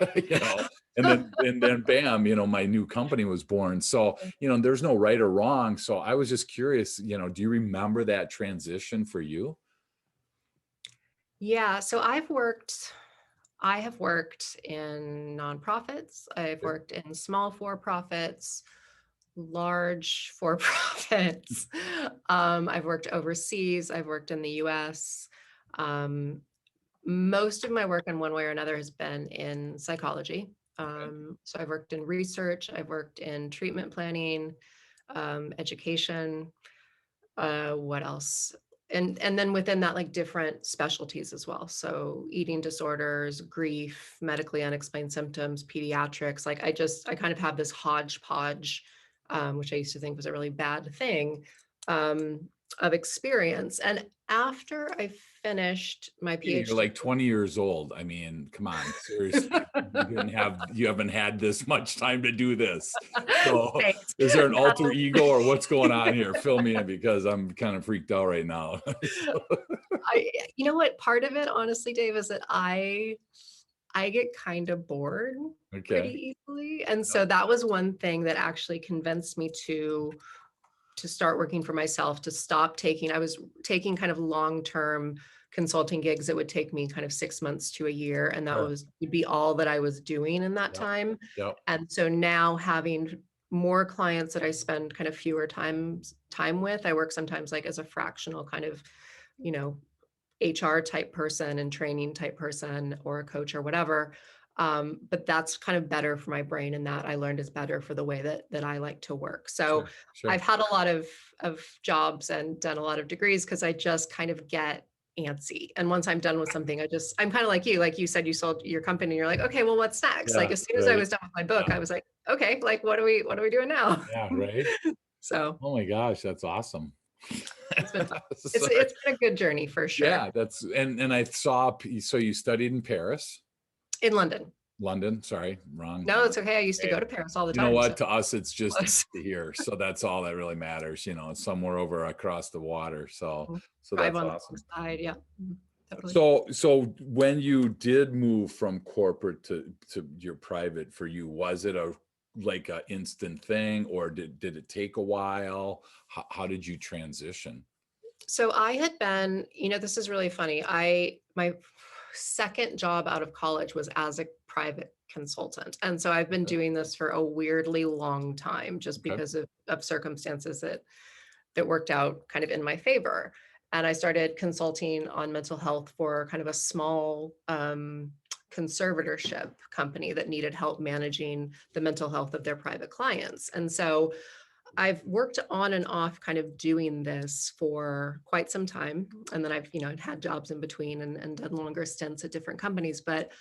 A: And then bam, my new company was born. So, there's no right or wrong. So I was just curious, do you remember that transition for you?
B: Yeah, so I have worked in nonprofits. I've
A: Okay.
B: worked in small for-profits, large for-profits. I've worked overseas. I've worked in the US. Um, Most of my work in one way or another has been in psychology.
A: Okay.
B: So I've worked in research. I've worked in treatment planning, education. What else? And then within that, like different specialties as well. So eating disorders, grief, medically unexplained symptoms, pediatrics. Like I kind of have this hodgepodge, which I used to think was a really bad thing, um, of experience. And after I finished my
A: You're
B: PhD.
A: like 20 years old. I mean, come on, seriously. You haven't had this much time to do this. So
B: Thanks.
A: is there an alter
B: No.
A: ego or what's going on here? Fill me in because I'm kind of freaked out right now. So,
B: You know what? Part of it, honestly, Dave, is that I get kind of bored
A: okay.
B: pretty easily. And
A: Yep.
B: so that was one thing that actually convinced me to start working for myself, to stop taking, I was taking kind of long-term consulting gigs that would take me kind of 6 months to a year. And that
A: Sure.
B: would be all that I was doing in that
A: Yep.
B: time.
A: Yep.
B: And so now having more clients that I spend kind of fewer time with, I work sometimes like as a fractional kind of, you know, HR type person and training type person or a coach or whatever. But that's kind of better for my brain, and that I learned is better for the way that I like to work. So
A: Sure.
B: I've
A: Sure.
B: had a lot of jobs and done a lot of degrees because I just kind of get antsy. And once I'm done with something, I'm kind of like you said, you sold your company. You're like, okay, well, what's next? Like
A: Yeah.
B: as soon as I
A: Right.
B: was done with my book,
A: Yeah.
B: I was like, okay, like what are we doing now?
A: Yeah. Right.
B: So
A: Oh my gosh, that's awesome.
B: it's been fun. It's
A: Sorry.
B: it's been a good journey for sure.
A: Yeah, and I saw, so you studied in Paris,
B: In London.
A: London, sorry, wrong.
B: No, it's okay. I used to
A: Okay.
B: go to Paris all the
A: You know
B: time, so
A: what? To us, it's just easy
B: close.
A: to hear. So that's all that really matters. It's somewhere over across the water. So
B: Drive
A: that's
B: on the
A: awesome.
B: side. Yeah, totally.
A: So when you did move from corporate to your private, for you, was it like a instant thing, or did it take a while? How did you transition?
B: So I had been, this is really funny. My second job out of college was as a private consultant. And so I've been
A: Okay.
B: doing this for a weirdly long time just
A: Okay.
B: because of circumstances that worked out kind of in my favor. And I started consulting on mental health for kind of a small conservatorship company that needed help managing the mental health of their private clients. And so I've worked on and off kind of doing this for quite some time. And then I've, had jobs in between and done longer stints at different companies. But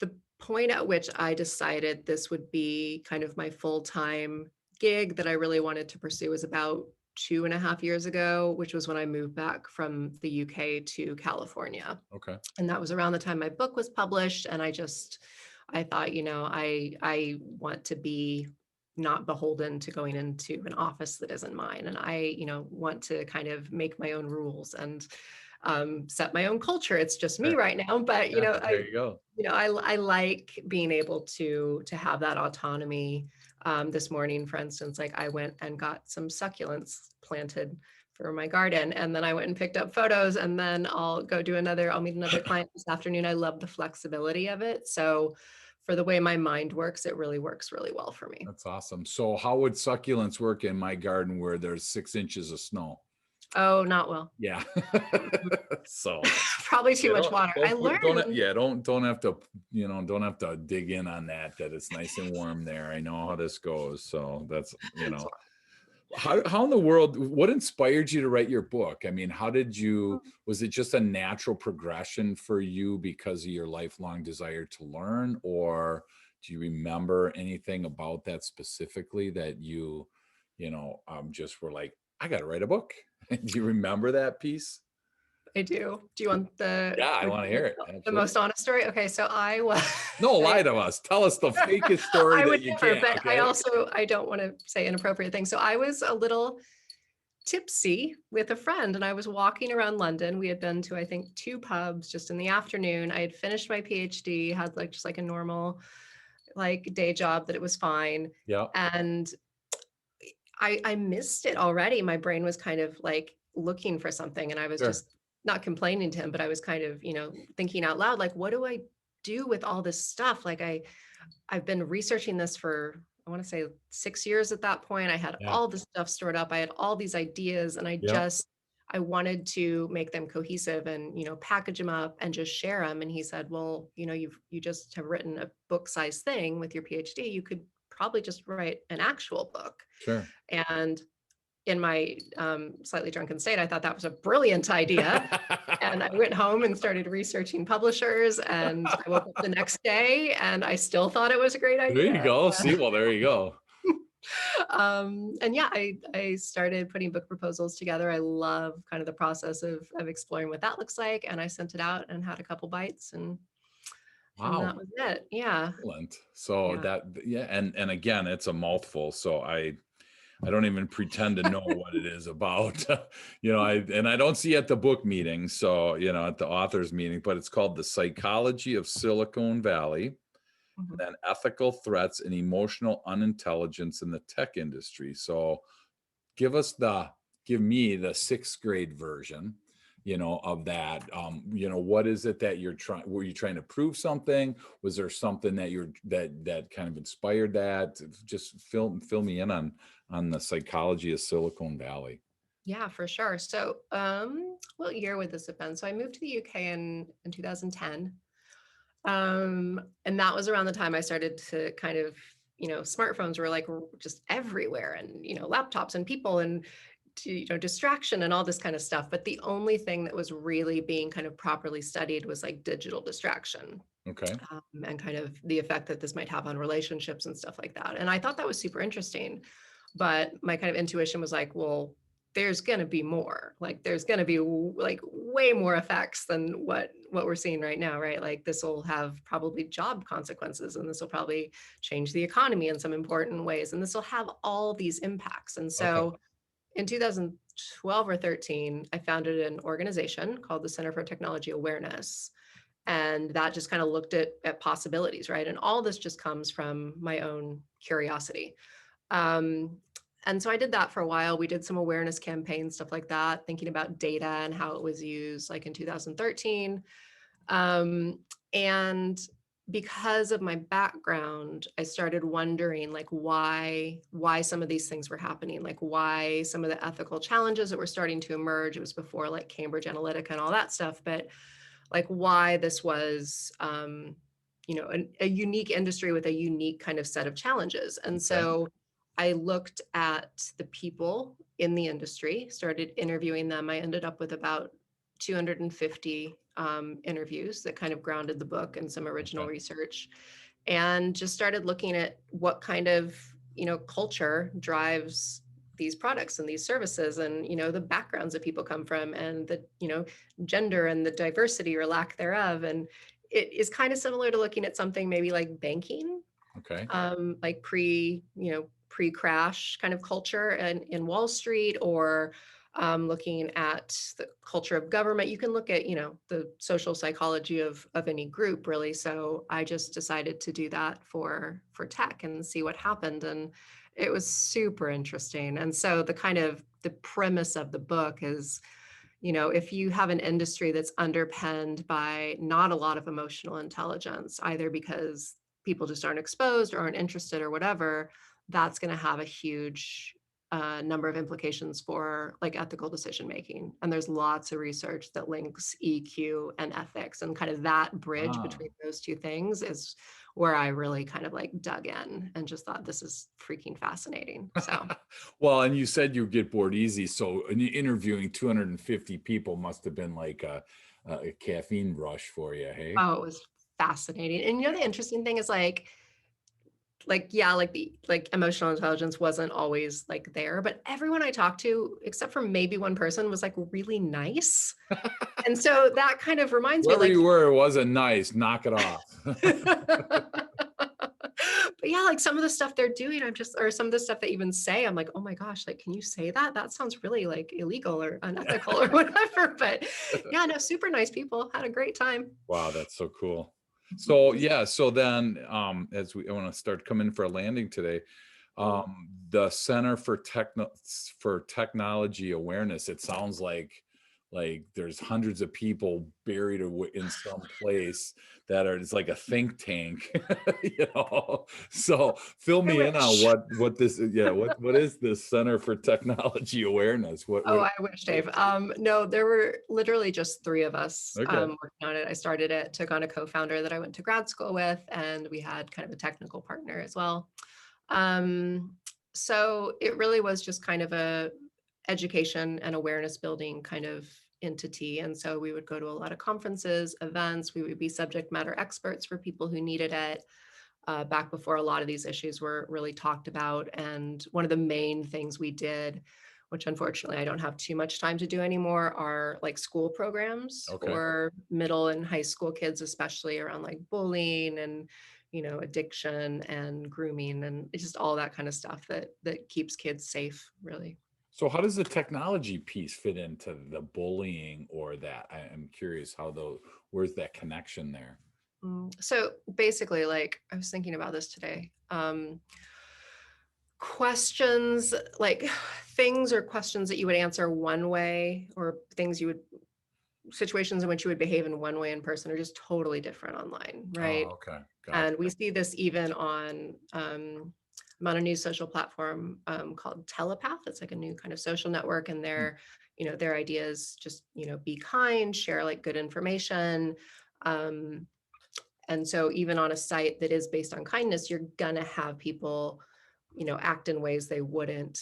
B: the point at which I decided this would be kind of my full-time gig that I really wanted to pursue was about 2.5 years ago, which was when I moved back from the UK to California.
A: Okay.
B: And that was around the time my book was published. And I thought, I want to be not beholden to going into an office that isn't mine. And I, want to kind of make my own rules and set my own culture. It's just me
A: Sure.
B: right now, but
A: Yeah, there you go.
B: I like being able to have that autonomy. This morning, for instance, like I went and got some succulents planted for my garden, and then I went and picked up photos, and then I'll meet another client this afternoon. I love the flexibility of it. So for the way my mind works, it really works really well for me.
A: That's awesome. So how would succulents work in my garden where there's 6 inches of snow?
B: Oh, not well.
A: Yeah. So
B: Probably too
A: you
B: much water. I learned.
A: don't have to, don't have to dig in on that it's nice and warm there. I know how this goes. So that's, how in the world, what inspired you to write your book? I mean, was it just a natural progression for you because of your lifelong desire to learn, or do you remember anything about that specifically that just were like, I got to write a book? Do you remember that piece?
B: I do. Do you want
A: Yeah, I want to hear it.
B: the most honest story? Okay, so I was.
A: No, lie to us. Tell us the fakest story
B: I
A: that
B: would
A: you
B: never,
A: can.
B: but
A: Okay?
B: I don't want to say inappropriate things. So I was a little tipsy with a friend, and I was walking around London. We had been to, I think, 2 pubs just in the afternoon. I had finished my PhD, had just like a normal day job that it was fine.
A: Yeah.
B: And I missed it already. My brain was kind of like looking for something, and I was
A: Sure.
B: just not complaining to him, but I was kind of, thinking out loud, like, what do I do with all this stuff? I've been researching this for, I want to say 6 years at that point. I had
A: Yeah.
B: all this stuff stored up. I had all these ideas, and
A: Yeah.
B: I wanted to make them cohesive and, package them up and just share them. And he said, well, you just have written a book sized thing with your PhD. You could probably just write an actual book.
A: Sure.
B: And in my slightly drunken state, I thought that was a brilliant idea. And I went home and started researching publishers, and I woke up the next day and I still thought it was a great
A: There you
B: idea.
A: go. See, well, there you go.
B: And yeah, I started putting book proposals together. I love kind of the process of exploring what that looks like. And I sent it out and had a couple bites, and that
A: Wow.
B: was it. Yeah.
A: Excellent. So
B: Yeah.
A: and again, it's a mouthful. So I don't even pretend to know what it is about. I don't see at the book meeting, so at the authors meeting, but it's called The Psychology of Silicon Valley,
B: Mhm.
A: and Ethical Threats and Emotional Unintelligence in the Tech Industry. So give me the 6th grade version, of that. What is it that were you trying to prove something? Was there something that kind of inspired that? Just fill me in on the psychology of Silicon Valley.
B: Yeah, for sure. So, what year would this have been? So I moved to the UK in 2010. And that was around the time I started to kind of, smartphones were just everywhere, and, laptops and people, and distraction and all this kind of stuff. But the only thing that was really being kind of properly studied was digital distraction,
A: Okay.
B: and kind of the effect that this might have on relationships and stuff like that. And I thought that was super interesting. But my kind of intuition was like, well, there's going to be more. There's going to be way more effects than what we're seeing right now, right? This will have probably job consequences, and this will probably change the economy in some important ways, and this will have all these impacts. And
A: Okay.
B: so in 2012 or 13, I founded an organization called the Center for Technology Awareness. And that just kind of looked at possibilities, right? And all this just comes from my own curiosity. Um, and so I did that for a while. We did some awareness campaigns, stuff like that, thinking about data and how it was used, in 2013. And because of my background, I started wondering why some of these things were happening, why some of the ethical challenges that were starting to emerge. It was before Cambridge Analytica and all that stuff, but why this was a unique industry with a unique kind of set of challenges. And
A: Okay.
B: so I looked at the people in the industry, started interviewing them. I ended up with about 250 interviews that kind of grounded the book and some original
A: Okay.
B: research, and just started looking at what kind of culture drives these products and these services, and the backgrounds that people come from, and the gender and the diversity or lack thereof. And it is kind of similar to looking at something maybe like banking,
A: Okay.
B: like pre pre-crash kind of culture in Wall Street, or looking at the culture of government. You can look at, the social psychology of any group, really. So I just decided to do that for tech and see what happened. And it was super interesting. And so the premise of the book is, if you have an industry that's underpinned by not a lot of emotional intelligence, either because people just aren't exposed or aren't interested or whatever, that's going to have a huge number of implications for like ethical decision making. And there's lots of research that links EQ and ethics, and kind of that bridge
A: Ah.
B: between those two things is where I really kind of like dug in and just thought this is freaking fascinating. So
A: Well, and you said you get bored easy. So interviewing 250 people must have been like a caffeine rush for you, hey?
B: oh, it was fascinating. And the interesting thing is yeah, like emotional intelligence wasn't always like there, but everyone I talked to, except for maybe one person, was like really nice. And so that kind of reminds me
A: Whoever
B: like
A: you were, it wasn't nice. Knock it off.
B: but yeah, like some of the stuff they're doing, or some of the stuff they even say, I'm like, oh my gosh, like, can you say that? That sounds really like illegal or unethical or whatever. But yeah, no, super nice people. Had a great time.
A: Wow, that's so cool. So yeah, so then as I want to start coming for a landing today,
B: Mhm.
A: the Center for Technology Awareness, it sounds like there's hundreds of people buried in some place that are, it's like a think tank. So fill
B: I
A: me in on
B: wish.
A: what this is. Yeah, what is this Center for Technology Awareness?
B: Oh,
A: What
B: I wish, Dave. No, there were literally just three of us
A: Okay.
B: working on it. I started it, took on a co-founder that I went to grad school with, and we had kind of a technical partner as well. Um, so it really was just kind of a education and awareness building kind of entity. And so we would go to a lot of conferences, events. We would be subject matter experts for people who needed it. Back before a lot of these issues were really talked about. And one of the main things we did, which unfortunately I don't have too much time to do anymore, are like school programs
A: Okay.
B: for middle and high school kids, especially around like bullying and addiction and grooming and just all that kind of stuff that keeps kids safe, really.
A: So how does the technology piece fit into the bullying or that? I'm curious where's that connection there?
B: So basically, like I was thinking about this today. Questions like things or questions that you would answer one way, or situations in which you would behave in one way in person are just totally different online,
A: Oh,
B: right?
A: okay. Gotcha.
B: And we see this even on I'm on a new social platform called Telepath. It's like a new kind of social network, and
A: Hmm.
B: their ideas just be kind, share like good information. Um, and so even on a site that is based on kindness, you're gonna have people, act in ways they wouldn't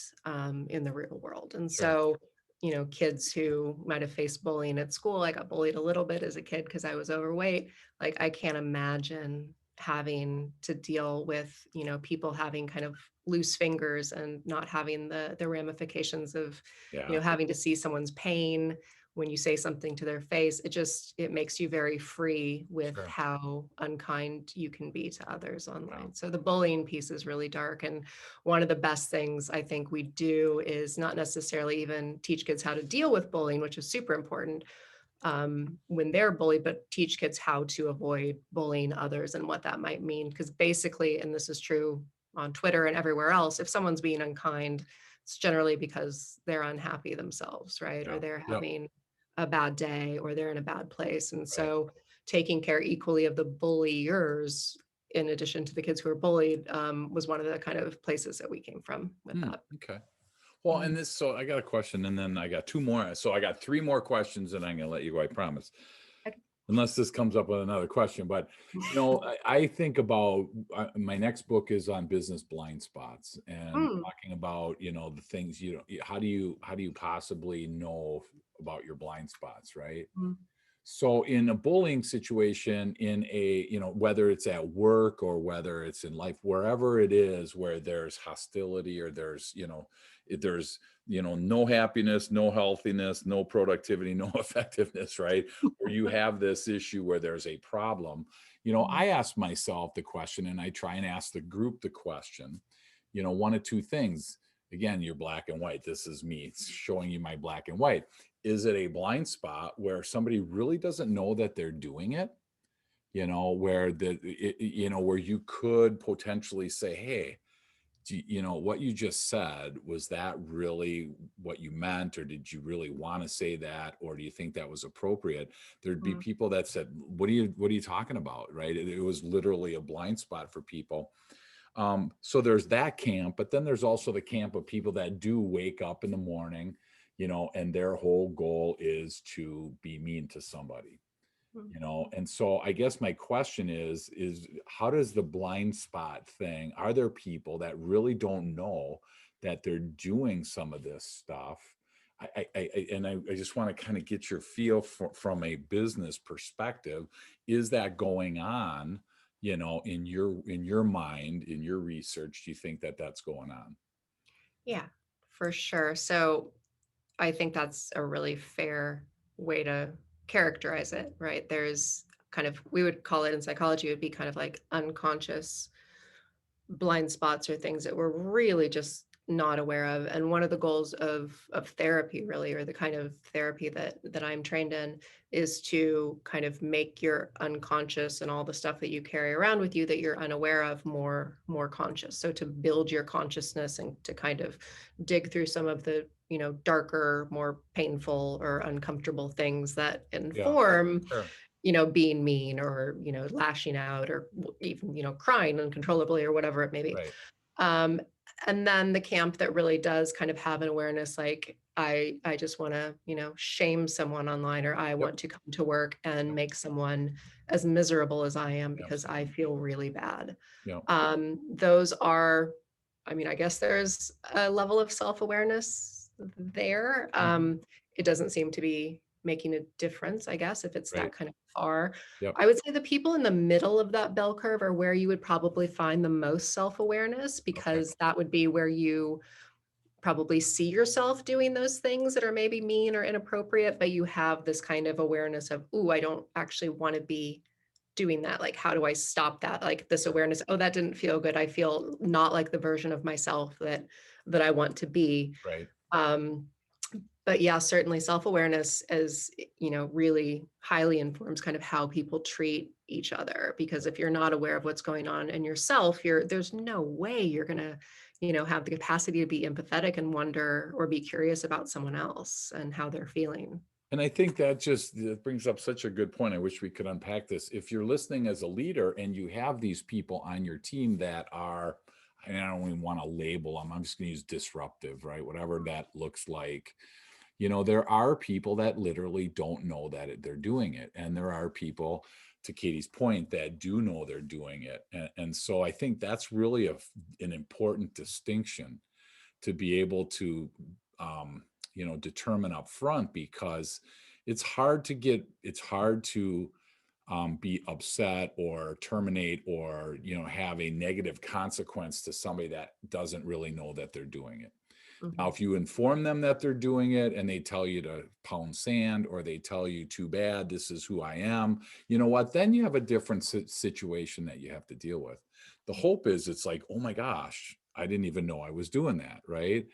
B: in the real world. And
A: Sure.
B: so, kids who might have faced bullying at school, I got bullied a little bit as a kid because I was overweight. Like I can't imagine having to deal with, people having kind of loose fingers and not having the ramifications of,
A: Yeah.
B: having to see someone's pain when you say something to their face. It makes you very free with
A: Sure.
B: how unkind you can be to others
A: Yeah.
B: online. So the bullying piece is really dark. And one of the best things I think we do is not necessarily even teach kids how to deal with bullying, which is super important when they're bullied, but teach kids how to avoid bullying others and what that might mean. Because basically, and this is true on Twitter and everywhere else, if someone's being unkind, it's generally because they're unhappy themselves, right? Or
A: Yeah.
B: they're
A: Yep.
B: having a bad day, or they're in a bad place. And
A: Right.
B: so taking care equally of the bulliers in addition to the kids who are bullied was one of the kind of places that we came from with that.
A: Okay. Well,
B: Mhm.
A: so I got a question and then I got two more. So I got three more questions and I'm going to let you go, I promise. Unless this comes up with another question. But, I think about my next book is on business blind spots and
B: Mm,
A: talking about, the things how do you possibly know about your blind spots, right?
B: mm,
A: So in a bullying situation, in whether it's at work or whether it's in life, wherever it is where there's hostility or there's no happiness, no healthiness, no productivity, no effectiveness, right? Where you have this issue where there's a problem,
B: mm,
A: I ask myself the question and I try and ask the group the question, one of two things. Again, you're black and white. This is me showing you my black and white. Is it a blind spot where somebody really doesn't know that they're doing it? Where where you could potentially say, hey, what you just said, was that really what you meant, or did you really want to say that, or do you think that was appropriate? There'd be
B: Mm.
A: people that said, what are you talking about, right? It was literally a blind spot for people. So there's that camp, but then there's also the camp of people that do wake up in the morning, and their whole goal is to be mean to somebody.
B: Mm.
A: And so I guess my question is how does the blind spot thing, are there people that really don't know that they're doing some of this stuff? I just want to kind of get your feel from a business perspective. Is that going on, in your mind, in your research? Do you think that that's going on?
B: Yeah, for sure. So I think that's a really fair way to characterize it, right? There's kind of, we would call it in psychology, it would be kind of like unconscious blind spots or things that we're really just not aware of. And one of the goals of therapy, really, or the kind of therapy that I'm trained in, is to kind of make your unconscious and all the stuff that you carry around with you that you're unaware of more conscious. So to build your consciousness and to kind of dig through some of the darker, more painful or uncomfortable things that
A: Yeah,
B: inform
A: sure.
B: being mean or lashing out or even crying uncontrollably or whatever it may be.
A: Right.
B: um, and then the camp that really does kind of have an awareness, like I just want to shame someone online, or I
A: Yep.
B: want to come to work and
A: Yep.
B: make someone as miserable as I am because I
A: Absolutely.
B: feel really bad.
A: Yep.
B: Those are, I mean, I guess there's a level of self-awareness there.
A: Mhm.
B: It doesn't seem to be making a difference, I guess, if it's that
A: Right.
B: kind of far.
A: Yep.
B: I would say the people in the middle of that bell curve are where you would probably find the most self-awareness,
A: Okay.
B: because that would be where you probably see yourself doing those things that are maybe mean or inappropriate, but you have this kind of awareness of, ooh, I don't actually want to be doing that. Like, how do I stop that? Like this
A: Sure.
B: awareness, oh, that didn't feel good. I feel not like the version of myself that I want to be.
A: Right.
B: Um, but yeah, certainly self-awareness is, really highly informs kind of how people treat each other. Because if you're not aware of what's going on in yourself, there's no way you're gonna, have the capacity to be empathetic and wonder or be curious about someone else and how they're feeling.
A: And I think that brings up such a good point. I wish we could unpack this. If you're listening as a leader and you have these people on your team that are, and I don't even want to label them, I'm just going to use disruptive, right? Whatever that looks like. There are people that literally don't know that they're doing it. And there are people, to Katie's point, that do know they're doing it. And so I think that's really an important distinction to be able to determine up front, because it's hard to be upset or terminate or have a negative consequence to somebody that doesn't really know that they're doing it. Now,
B: Mhm.
A: if you inform them that they're doing it and they tell you to pound sand, or they tell you, too bad, this is who I am, you know what, then you have a different situation that you have to deal with. The hope is it's like, oh my gosh, I didn't even know I was doing that, right?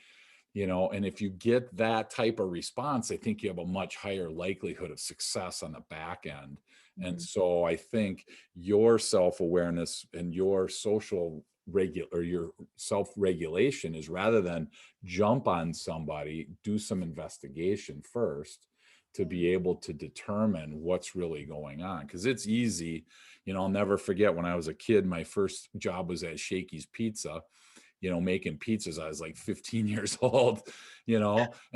A: And if you get that type of response, I think you have a much higher likelihood of success on the back end. And
B: Mhm.
A: so I think your self-awareness and your your self-regulation is, rather than jump on somebody, do some investigation first to
B: Yeah.
A: be able to determine what's really going on. Because it's easy. I'll never forget when I was a kid, my first job was at Shakey's Pizza, making pizzas. I was like 15 years old, and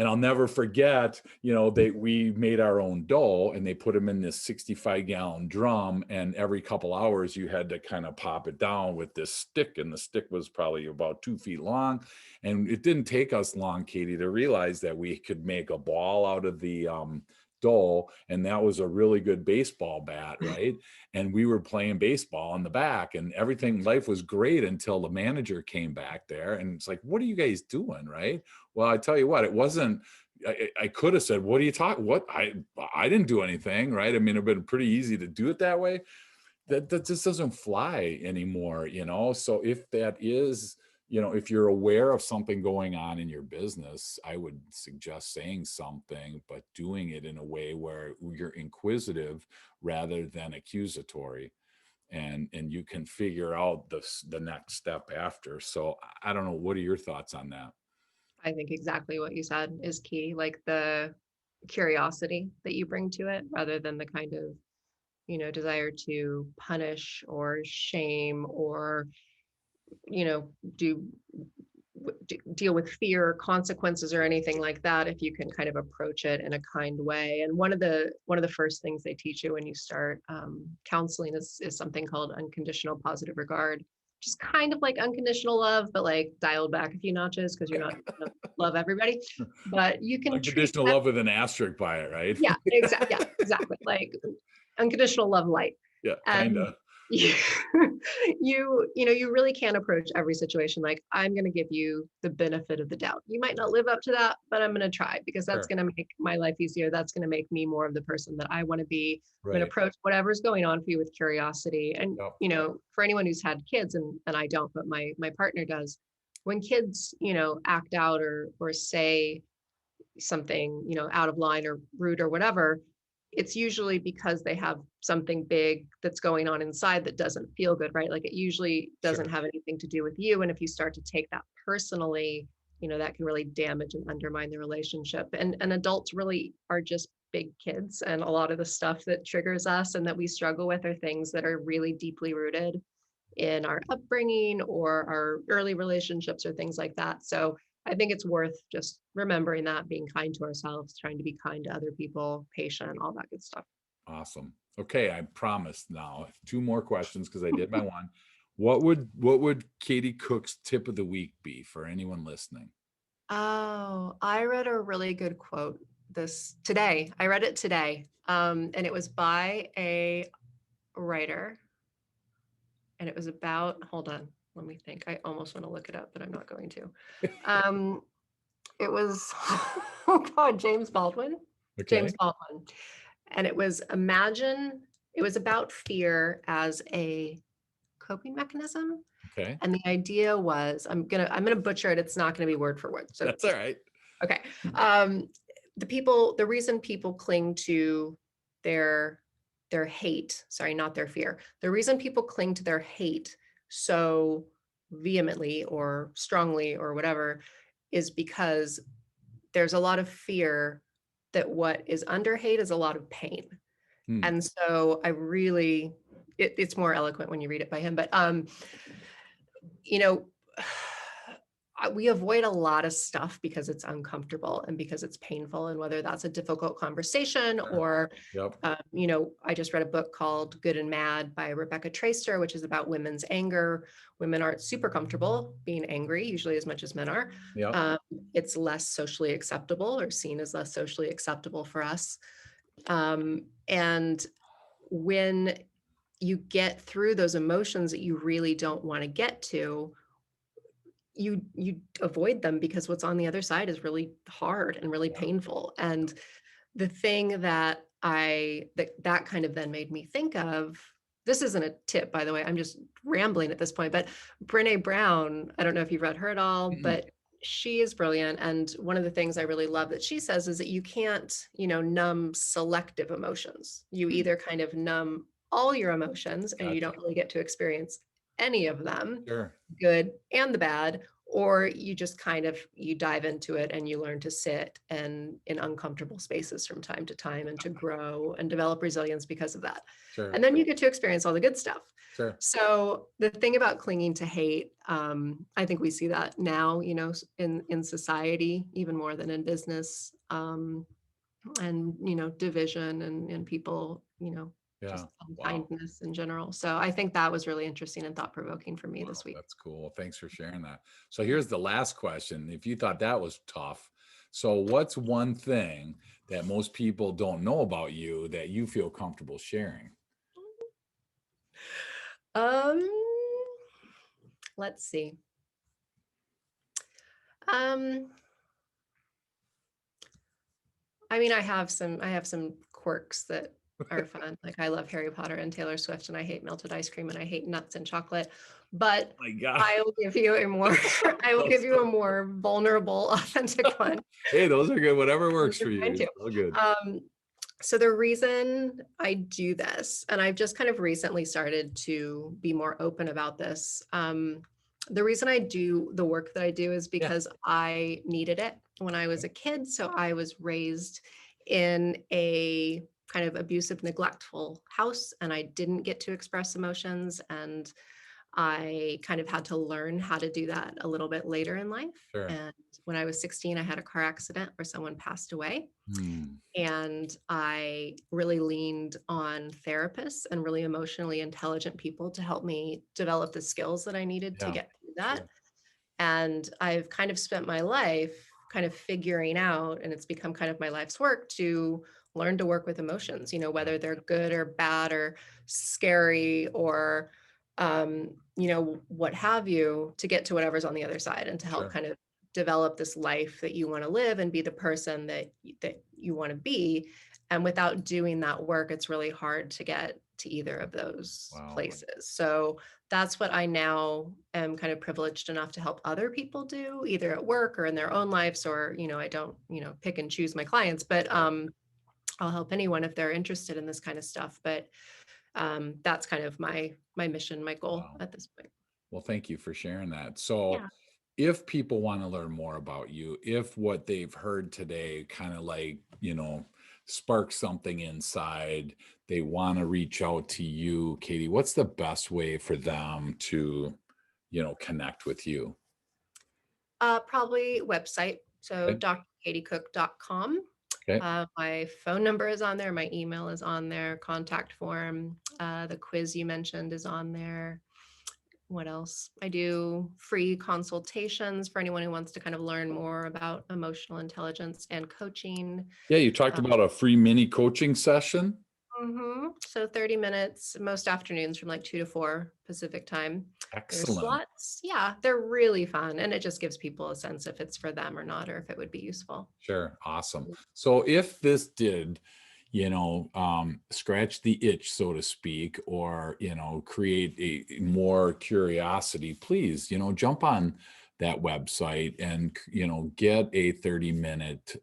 A: I'll never forget, we made our own dough and they put them in this 65-gallon drum. And every couple hours you had to kind of pop it down with this stick. And the stick was probably about 2 feet long. And it didn't take us long, Katie, to realize that we could make a ball out of the dough. And that was a really good baseball bat, right? And we were playing baseball in the back, and everything, life was great until the manager came back there. And it's like, what are you guys doing? Right. Well, I tell you what, it wasn't, I could have said, what are you talking? What? I didn't do anything. Right. I mean, it'd been pretty easy to do it that way. That just doesn't fly anymore. So if that is, if you're aware of something going on in your business, I would suggest saying something, but doing it in a way where you're inquisitive rather than accusatory. And you can figure out the next step after. So I don't know. What are your thoughts on that?
B: I think exactly what you said is key, like the curiosity that you bring to it rather than the kind of, desire to punish or shame or, you know, do deal with fear or consequences or anything like that. If you can kind of approach it in a kind way. And one of the first things they teach you when you start counseling is something called unconditional positive regard, just kind of like unconditional love, but like dialed back a few notches because you're not gonna love everybody, but you can treat
A: Unconditional
B: that.
A: love with an asterisk by it, right?
B: Yeah, exactly, like unconditional love light.
A: Yeah, kind
B: And
A: of.
B: you you really can approach every situation like, I'm going to give you the benefit of the doubt. You might not live up to that, but I'm going to try because that's
A: Sure.
B: going to make my life easier. That's going to make me more of the person that I want to be. I'm going to
A: Right.
B: approach whatever's going on for you with curiosity. And
A: Yep.
B: for anyone who's had kids, and I don't, but my partner does, when kids act out or say something out of line or rude or whatever, it's usually because they have something big that's going on inside that doesn't feel good, right? Like it usually doesn't
A: Sure.
B: have anything to do with you. And if you start to take that personally, that can really damage and undermine the relationship. And adults really are just big kids, and a lot of the stuff that triggers us and that we struggle with are things that are really deeply rooted in our upbringing or our early relationships or things like that. So I think it's worth just remembering that, being kind to ourselves, trying to be kind to other people, patient, all that good stuff.
A: Awesome. Okay, I promise now. Two more questions because I did my one. What would Katy Cook's tip of the week be for anyone listening?
B: Oh, I read a really good quote this today. I read it today. And it was by a writer, and it was about, hold on, let me think. I almost want to look it up, but I'm not going to. Um, it was, oh God, James Baldwin. James
A: Okay.
B: Baldwin. And it was about fear as a coping mechanism.
A: Okay.
B: And the idea was, I'm gonna butcher it. It's not gonna be word for word. So
A: That's all
B: just
A: right.
B: okay. Um, the reason people cling to their their hate, sorry, not their fear. The reason people cling to their hate so vehemently or strongly or whatever is because there's a lot of fear that what is under hate is a lot of pain.
A: Hmm.
B: And so I really, it's more eloquent when you read it by him, but you know, we avoid a lot of stuff because it's uncomfortable and because it's painful. And whether that's a difficult conversation
A: Sure.
B: or,
A: Yep.
B: I just read a book called Good and Mad by Rebecca Traister, which is about women's anger. Women aren't super comfortable being angry, usually as much as men are.
A: Yep.
B: Um, it's less socially acceptable or seen as less socially acceptable for us. And when you get through those emotions that you really don't want to get to, you avoid them because what's on the other side is really hard and really
A: Yeah.
B: painful. And the thing that kind of then made me think of, this isn't a tip, by the way, I'm just rambling at this point, but Brene Brown, I don't know if you've read her at all,
A: Mm-mm.
B: but she is brilliant. And one of the things I really love that she says is that you can't, numb selective emotions. You
A: Hmm.
B: either kind of numb all your emotions and you
A: Gotcha.
B: don't really get to experience any of them,
A: Sure.
B: good and the bad, or you just kind of you dive into it and you learn to sit and in uncomfortable spaces from time to time and to grow and develop resilience because of that.
A: Sure.
B: And then you get to experience all the good stuff.
A: Sure.
B: So the thing about clinging to hate, I think we see that now, in society even more than in business, and division and people,
A: Yeah.
B: just
A: Wow.
B: unkindness in general. So I think that was really interesting and thought provoking for me this
A: Wow.
B: week.
A: That's cool. Thanks for sharing that. So here's the last question. If you thought that was tough, so what's one thing that most people don't know about you that you feel comfortable sharing?
B: Um, let's see. Um, I mean, I have some quirks that are fun. Like I love Harry Potter and Taylor Swift, and I hate melted ice cream and I hate nuts and chocolate. But
A: My God.
B: I will give you a more I will give you a more vulnerable, authentic one.
A: Hey, those are good. Whatever works
B: Those
A: for
B: are fine
A: you.
B: too.
A: It's all good.
B: Um, so the reason I do this, and I've just kind of recently started to be more open about this. The reason I do the work that I do is
A: Yeah.
B: because I needed it when I was a kid. So I was raised in a kind of abusive, neglectful house, and I didn't get to express emotions. And I kind of had to learn how to do that a little bit later in life.
A: Sure.
B: And when I was 16, I had a car accident where someone passed away.
A: Hmm.
B: And I really leaned on therapists and really emotionally intelligent people to help me develop the skills that I needed to
A: Yeah.
B: get through that.
A: Sure.
B: And I've kind of spent my life kind of figuring out, and it's become kind of my life's work to learn to work with emotions,
A: Yeah.
B: whether they're good or bad or scary or, what have you, to get to whatever's on the other side and to help
A: Sure.
B: kind of develop this life that you want to live and be the person that you want to be. And without doing that work, it's really hard to get to either of those
A: Wow.
B: places. So that's what I now am kind of privileged enough to help other people do, either at work or in their own lives, or, I don't, pick and choose my clients, but I'll help anyone if they're interested in this kind of stuff. But that's kind of my mission, my goal
A: Wow.
B: at this point.
A: Well, thank you for sharing that. So,
B: Yeah.
A: if people want to learn more about you, if what they've heard today kind of sparks something inside, they want to reach out to you, Katie, what's the best way for them to, connect with you?
B: Probably website. So
A: Okay.
B: drkatycook.com.
A: Okay.
B: My phone number is on there. My email is on there. Contact form. The quiz you mentioned is on there. What else? I do free consultations for anyone who wants to kind of learn more about emotional intelligence and coaching.
A: Yeah. You talked
B: Uh,
A: about a free mini coaching session.
B: So 30 minutes, most afternoons from like 2 to 4 Pacific time. There's
A: Excellent.
B: slots. Yeah, they're really fun. And it just gives people a sense if it's for them or not, or if it would be useful.
A: Sure. Awesome. So if this did, scratch the itch, so to speak, or, create a more curiosity, please, jump on that website and, get a 30-minute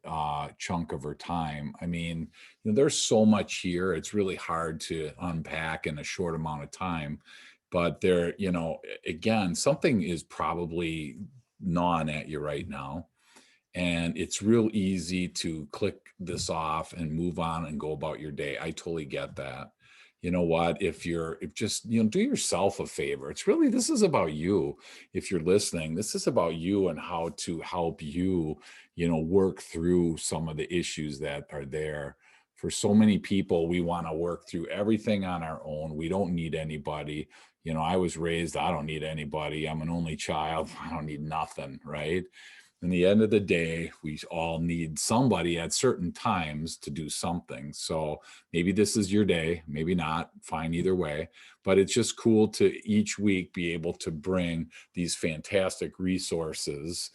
A: chunk of her time. I mean, there's so much here. It's really hard to unpack in a short amount of time. But there, again, something is probably gnawing at you right now, and it's real easy to click this off and move on and go about your day. I totally get that. You know what? If just, do yourself a favor. It's really, this is about you. If you're listening, this is about you and how to help you, work through some of the issues that are there. For so many people, we want to work through everything on our own. We don't need anybody. I was raised, I don't need anybody. I'm an only child. I don't need nothing, right? In the end of the day, we all need somebody at certain times to do something. So maybe this is your day, maybe not, fine either way. But it's just cool to each week be able to bring these fantastic resources,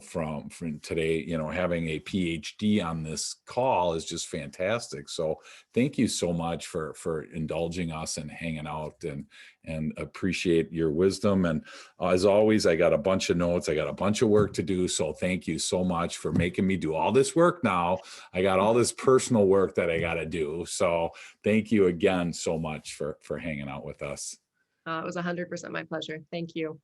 A: from today, having a PhD on this call is just fantastic. So thank you so much for indulging us and hanging out, and appreciate your wisdom. And as always, I got a bunch of notes. I got a bunch of work to do. So thank you so much for making me do all this work now. I got all this personal work that I got to do. So thank you again so much for hanging out with us.
B: It was 100% my pleasure. Thank you.